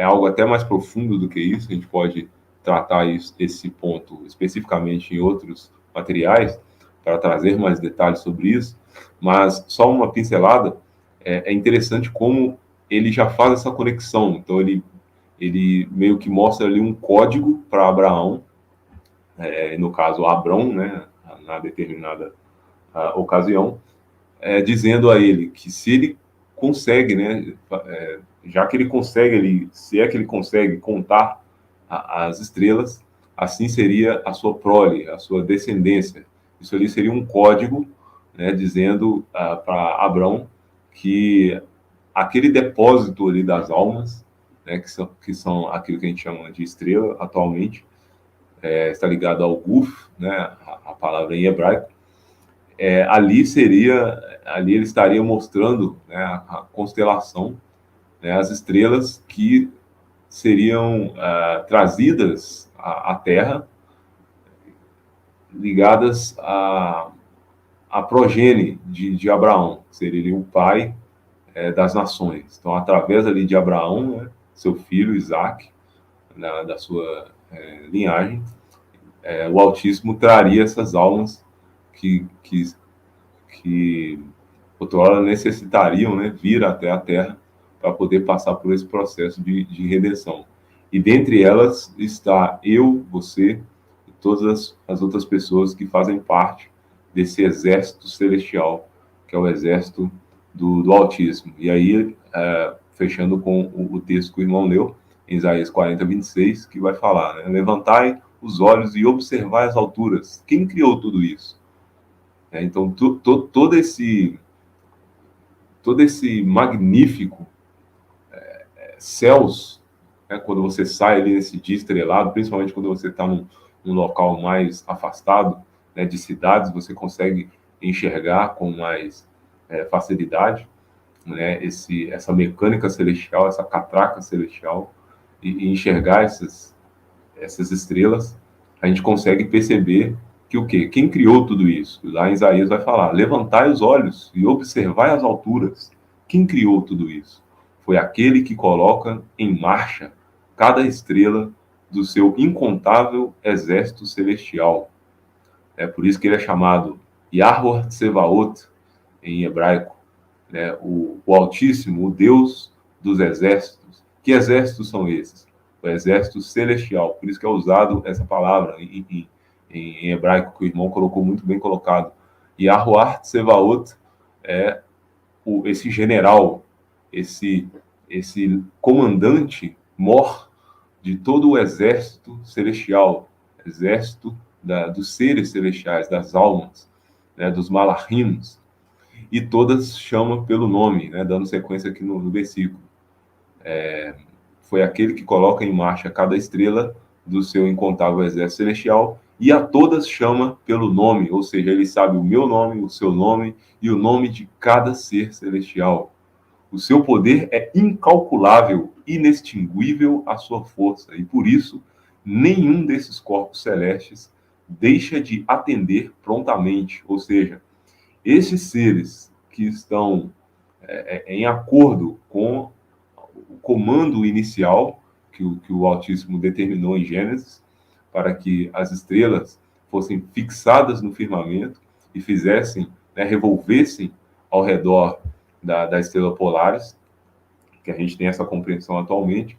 algo até mais profundo do que isso. A gente pode tratar esse ponto especificamente em outros materiais, para trazer mais detalhes sobre isso, mas só uma pincelada, é interessante como ele já faz essa conexão. Então, ele meio que mostra ali um código para Abraão, no caso, Abrão, né, na determinada ocasião, dizendo a ele que se ele consegue, né, já que ele consegue, se é que ele consegue contar as estrelas, assim seria a sua prole, a sua descendência. Isso ali seria um código, né, dizendo para Abrão que aquele depósito ali das almas, né, que são aquilo que a gente chama de estrela atualmente, está ligado ao Guf, né, a palavra em hebraico. Ali ele estaria mostrando, né, a constelação, né, as estrelas que seriam trazidas à Terra, ligadas a progenie de Abraão, que seria o pai das nações. Então, através ali de Abraão, né, seu filho Isaac, da sua linhagem, o Altíssimo traria essas almas que outrora necessitariam, né, vir até a Terra para poder passar por esse processo de redenção. E dentre elas está eu, você e todas as outras pessoas que fazem parte desse exército celestial, que é o exército do Altíssimo. E aí, fechando com o texto que o irmão leu, em Isaías 40, 26, que vai falar, né? Levantai os olhos e observai as alturas. Quem criou tudo isso? Então, todo esse magnífico céus, né, quando você sai ali nesse dia estrelado, principalmente quando você está num local mais afastado, né, de cidades, você consegue enxergar com mais facilidade, né, essa mecânica celestial, essa catraca celestial, e enxergar essas estrelas, a gente consegue perceber que o quê? Quem criou tudo isso? Lá em Isaías vai falar, levantai os olhos e observai as alturas. Quem criou tudo isso? Foi aquele que coloca em marcha cada estrela do seu incontável exército celestial. É por isso que ele é chamado Yahweh Tsevaot, em hebraico, né? O Altíssimo, o Deus dos exércitos. Que exércitos são esses? O exército celestial. Por isso que é usado essa palavra em hebraico, que o irmão colocou muito bem colocado. Yahuwah Tsevaot é esse general, esse comandante mor de todo o exército celestial, exército dos seres celestiais, das almas, né, dos malachinos, e todas chamam pelo nome, né, dando sequência aqui no versículo. Foi aquele que coloca em marcha cada estrela do seu incontável exército celestial, e a todas chama pelo nome, ou seja, ele sabe o meu nome, o seu nome e o nome de cada ser celestial. O seu poder é incalculável, inextinguível a sua força, e por isso nenhum desses corpos celestes deixa de atender prontamente, ou seja, esses seres que estão em acordo com o comando inicial que o Altíssimo determinou em Gênesis, para que as estrelas fossem fixadas no firmamento e fizessem, né, revolvessem ao redor da estrela Polaris, que a gente tem essa compreensão atualmente.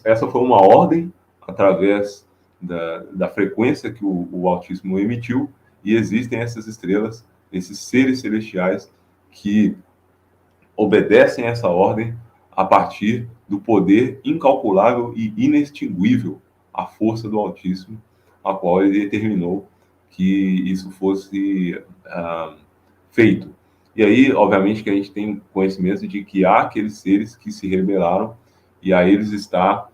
Essa foi uma ordem através da frequência que o Altíssimo emitiu, e existem essas estrelas, esses seres celestiais que obedecem a essa ordem a partir do poder incalculável e inextinguível, a força do Altíssimo, a qual ele determinou que isso fosse feito. E aí, obviamente, que a gente tem conhecimento de que há aqueles seres que se rebelaram, e a eles está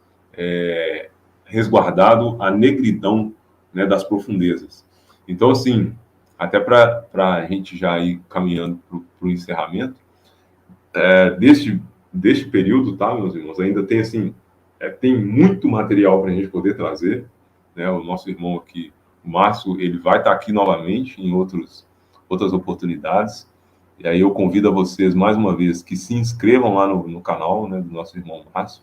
resguardado a negridão, né, das profundezas. Então, assim, até para a gente já ir caminhando para o encerramento, deste período, tá, meus irmãos, ainda tem, assim, tem muito material para a gente poder trazer, né? O nosso irmão aqui, o Márcio, ele vai estar aqui novamente em outras oportunidades, e aí eu convido a vocês, mais uma vez, que se inscrevam lá no canal, né, do nosso irmão Márcio,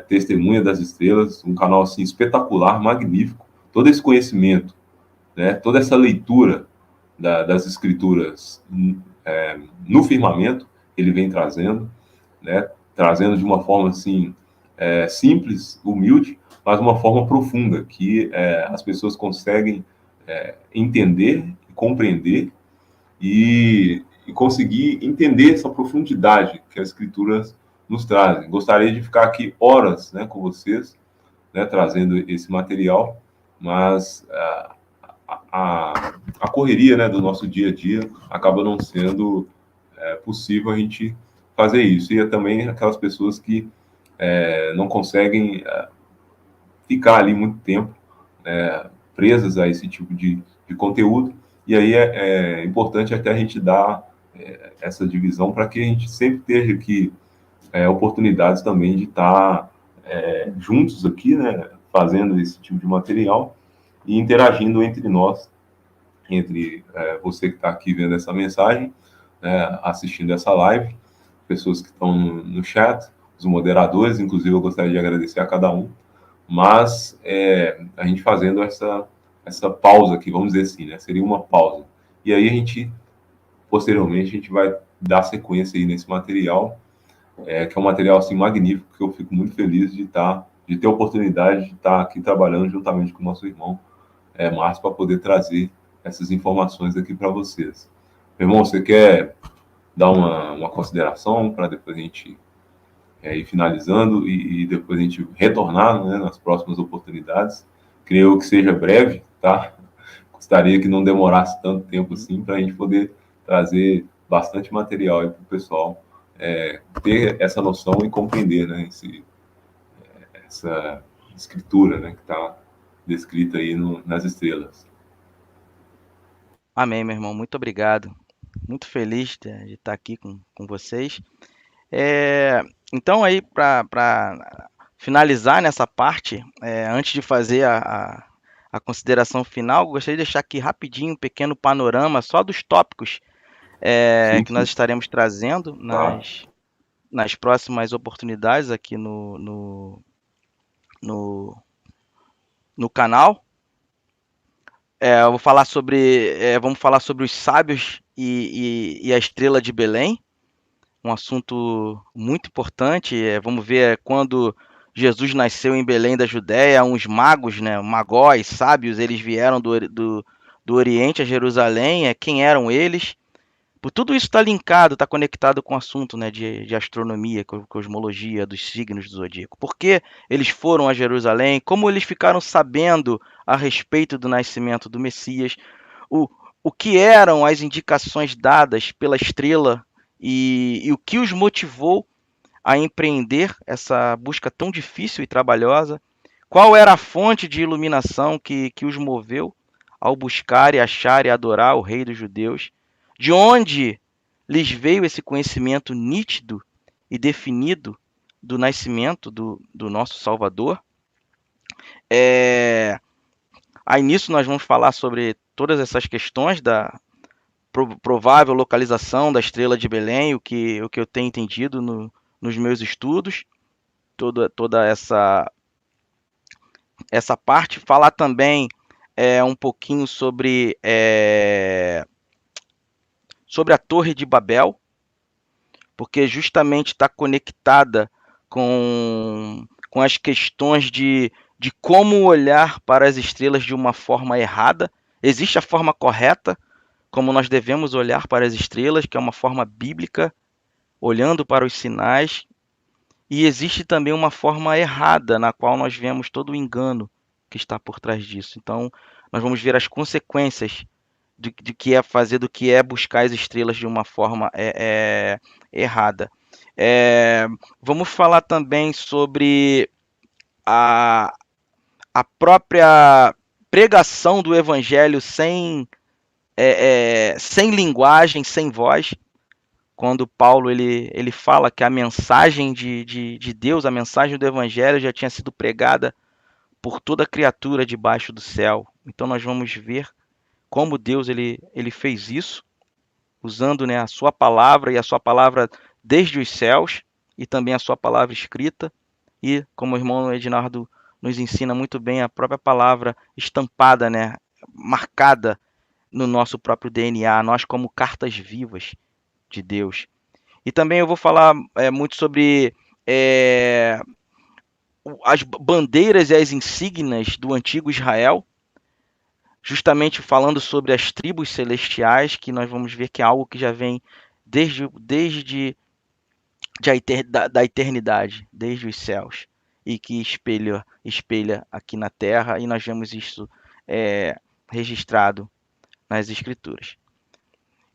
Testemunha das Estrelas, um canal, assim, espetacular, magnífico, todo esse conhecimento, né, toda essa leitura das escrituras no firmamento, ele vem trazendo, né, trazendo de uma forma, assim, simples, humilde, mas uma forma profunda, que as pessoas conseguem entender, compreender e conseguir entender essa profundidade que as escrituras nos trazem. Gostaria de ficar aqui horas, né, com vocês, né, trazendo esse material, mas a correria, né, do nosso dia a dia acaba não sendo possível a gente fazer isso. E também aquelas pessoas que não conseguem ficar ali muito tempo presas a esse tipo de conteúdo. E aí é importante até a gente dar essa divisão para que a gente sempre esteja aqui oportunidades também de estar juntos aqui, né, fazendo esse tipo de material e interagindo entre nós, entre você que está aqui vendo essa mensagem, assistindo essa live, pessoas que estão no chat, os moderadores, inclusive eu gostaria de agradecer a cada um, mas a gente fazendo essa pausa aqui, vamos dizer assim, né, seria uma pausa. E aí posteriormente, a gente vai dar sequência aí nesse material, que é um material assim magnífico, que eu fico muito feliz de ter a oportunidade de estar aqui trabalhando juntamente com o nosso irmão Márcio para poder trazer essas informações aqui para vocês. Meu irmão, você quer dar uma consideração para depois a gente ir finalizando e depois a gente retornar, né, nas próximas oportunidades? Creio que seja breve, tá? Gostaria que não demorasse tanto tempo assim para a gente poder trazer bastante material aí para o pessoal ter essa noção e compreender, né, essa escritura, né, que está descrita aí nas estrelas. Amém, meu irmão. Muito obrigado. Muito feliz de estar aqui com vocês. Então, aí, para finalizar nessa parte, antes de fazer a consideração final, gostaria de deixar aqui rapidinho um pequeno panorama só dos tópicos que nós estaremos trazendo nas próximas oportunidades aqui no canal. Eu vou falar vamos falar sobre os sábios e a estrela de Belém, um assunto muito importante. Vamos ver quando Jesus nasceu em Belém da Judéia, uns magos, né, magós, sábios, eles vieram do Oriente a Jerusalém. Quem eram eles? Por tudo isso está linkado, está conectado com o assunto, né, de astronomia, cosmologia, dos signos do zodíaco. Por que eles foram a Jerusalém? Como eles ficaram sabendo a respeito do nascimento do Messias? O que eram as indicações dadas pela estrela e o que os motivou a empreender essa busca tão difícil e trabalhosa? Qual era a fonte de iluminação que os moveu ao buscar e achar e adorar o Rei dos Judeus? De onde lhes veio esse conhecimento nítido e definido do nascimento do nosso Salvador? Aí nisso nós vamos falar sobre todas essas questões da provável localização da estrela de Belém, o que eu tenho entendido nos meus estudos, toda essa parte. Falar também um pouquinho sobre a Torre de Babel, porque justamente está conectada com as questões de como olhar para as estrelas de uma forma errada. Existe a forma correta, como nós devemos olhar para as estrelas, que é uma forma bíblica, olhando para os sinais, e existe também uma forma errada, na qual nós vemos todo o engano que está por trás disso. Então, nós vamos ver as consequências do que é fazer, do que é buscar as estrelas de uma forma errada. Vamos falar também sobre a própria pregação do evangelho sem linguagem, sem voz. Quando Paulo ele fala que a mensagem de Deus, a mensagem do evangelho já tinha sido pregada por toda criatura debaixo do céu. Então nós vamos ver como Deus ele fez isso, usando, né, a sua palavra, e a sua palavra desde os céus, e também a sua palavra escrita, e como o irmão Ednardo nos ensina muito bem, a própria palavra estampada, né, marcada no nosso próprio DNA, nós como cartas vivas de Deus. E também eu vou falar muito sobre as bandeiras e as insígnias do antigo Israel, justamente falando sobre as tribos celestiais, que nós vamos ver que é algo que já vem desde da eternidade, desde os céus, e que espelha aqui na terra, e nós vemos isso registrado nas Escrituras.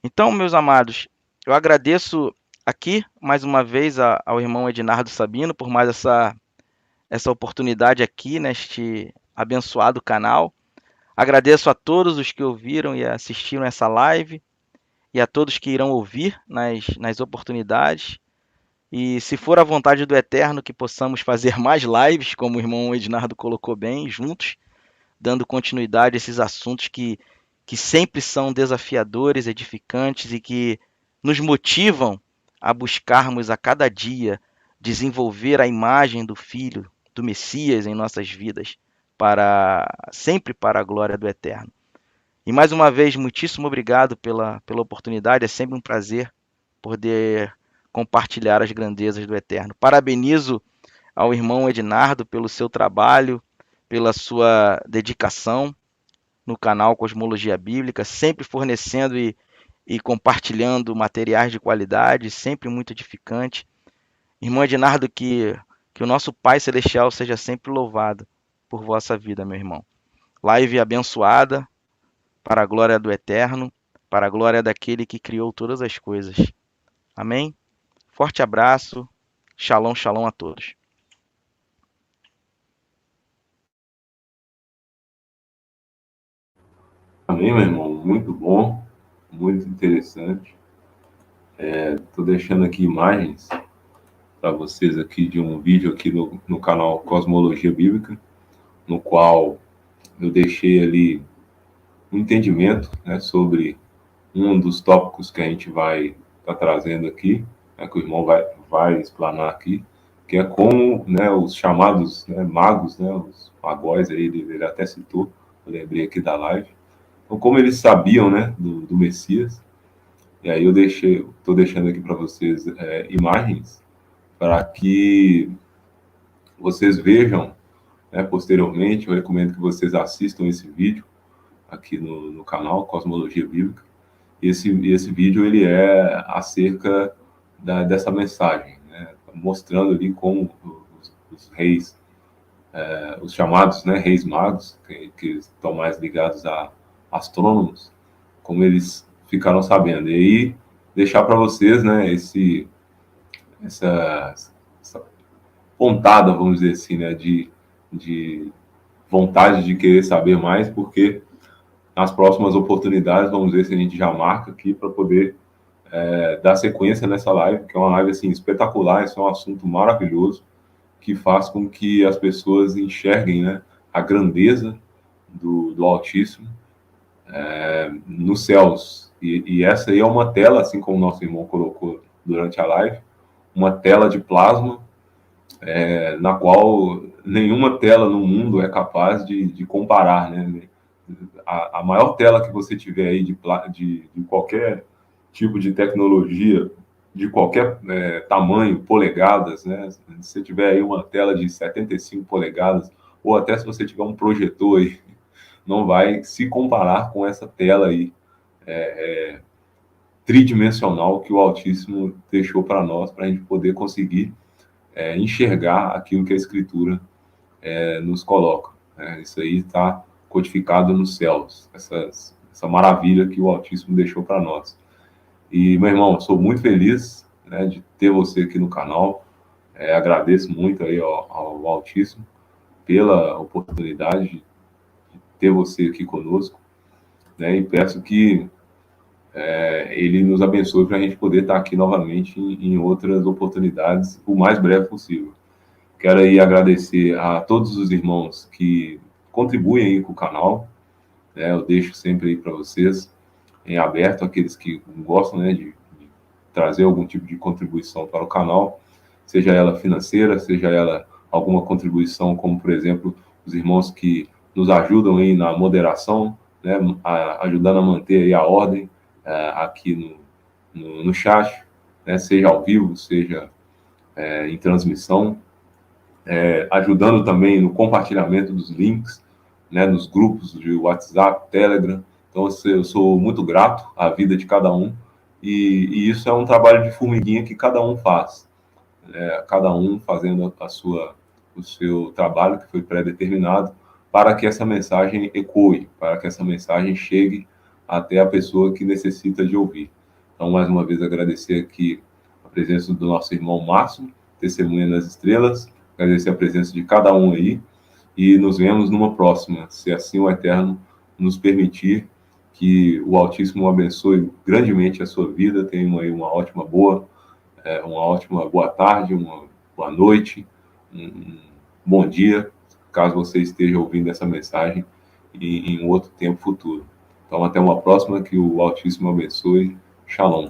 Então, meus amados, eu agradeço aqui mais uma vez ao irmão Ednardo Sabino por mais essa oportunidade aqui neste abençoado canal. Agradeço a todos os que ouviram e assistiram essa live, e a todos que irão ouvir nas oportunidades. E se for a vontade do Eterno, que possamos fazer mais lives, como o irmão Ednardo colocou bem, juntos, dando continuidade a esses assuntos que sempre são desafiadores, edificantes e que nos motivam a buscarmos a cada dia desenvolver a imagem do Filho, do Messias em nossas vidas, sempre para a glória do Eterno. E mais uma vez, muitíssimo obrigado pela oportunidade, é sempre um prazer poder compartilhar as grandezas do Eterno. Parabenizo ao irmão Ednardo pelo seu trabalho, pela sua dedicação no canal Cosmologia Bíblica, sempre fornecendo e compartilhando materiais de qualidade, sempre muito edificante. Irmão Ednardo, que o nosso Pai Celestial seja sempre louvado por vossa vida, meu irmão. Live abençoada, para a glória do Eterno, para a glória daquele que criou todas as coisas. Amém? Forte abraço, shalom, shalom a todos. Amém, meu irmão? Muito bom, muito interessante. Estou deixando aqui imagens para vocês aqui de um vídeo aqui no canal Cosmologia Bíblica, no qual eu deixei ali um entendimento, né, sobre um dos tópicos que a gente vai estar trazendo aqui, né, que o irmão vai explanar aqui, que é como, né, os chamados, né, magos, né, os magóis, aí, ele até citou, eu lembrei aqui da live. Então, como eles sabiam, né, do Messias, e aí estou deixando aqui para vocês imagens para que vocês vejam, né, posteriormente. Eu recomendo que vocês assistam esse vídeo aqui no canal Cosmologia Bíblica. Esse vídeo ele é acerca dessa mensagem, né, mostrando ali como os reis, os chamados, né, reis magos, que estão mais ligados a astrônomos, como eles ficaram sabendo. E aí deixar para vocês, né, essa pontada, vamos dizer assim, né, de vontade de querer saber mais, porque nas próximas oportunidades vamos ver se a gente já marca aqui para poder dar sequência nessa live, que é uma live assim espetacular. Esse é um assunto maravilhoso que faz com que as pessoas enxerguem, né, a grandeza do Altíssimo nos céus. E essa aí é uma tela, assim como o nosso irmão colocou durante a live, uma tela de plasma, na qual nenhuma tela no mundo é capaz de comparar, né? A maior tela que você tiver aí de qualquer tipo de tecnologia, de qualquer tamanho, polegadas, né? Se você tiver aí uma tela de 75 polegadas, ou até se você tiver um projetor aí, não vai se comparar com essa tela aí tridimensional que o Altíssimo deixou para nós, para a gente poder conseguir enxergar aquilo que a Escritura nos coloca. Isso aí está codificado nos céus, essa maravilha que o Altíssimo deixou para nós. E, meu irmão, sou muito feliz, né, de ter você aqui no canal. Agradeço muito aí ao Altíssimo pela oportunidade de ter você aqui conosco, né, e peço que ele nos abençoe para a gente poder estar aqui novamente em outras oportunidades, o mais breve possível. Quero aí agradecer a todos os irmãos que contribuem aí com o canal, né? Eu deixo sempre aí para vocês em aberto, aqueles que gostam, né, de trazer algum tipo de contribuição para o canal, seja ela financeira, seja ela alguma contribuição, como por exemplo os irmãos que nos ajudam aí na moderação, né, ajudando a manter aí a ordem aqui no chat, né, seja ao vivo, seja em transmissão, ajudando também no compartilhamento dos links, né, nos grupos de WhatsApp, Telegram. Então, eu sou muito grato à vida de cada um, e isso é um trabalho de formiguinha que cada um faz, cada um fazendo o seu trabalho que foi pré-determinado, para que essa mensagem ecoe, para que essa mensagem chegue até a pessoa que necessita de ouvir. Então, mais uma vez, agradecer aqui a presença do nosso irmão Márcio, Testemunha das Estrelas, agradecer a presença de cada um aí, e nos vemos numa próxima, se assim o Eterno nos permitir. Que o Altíssimo abençoe grandemente a sua vida, tenha aí uma ótima, boa uma ótima boa tarde, uma boa noite, um bom dia, caso você esteja ouvindo essa mensagem em um outro tempo futuro. Então, até uma próxima, que o Altíssimo abençoe. Shalom.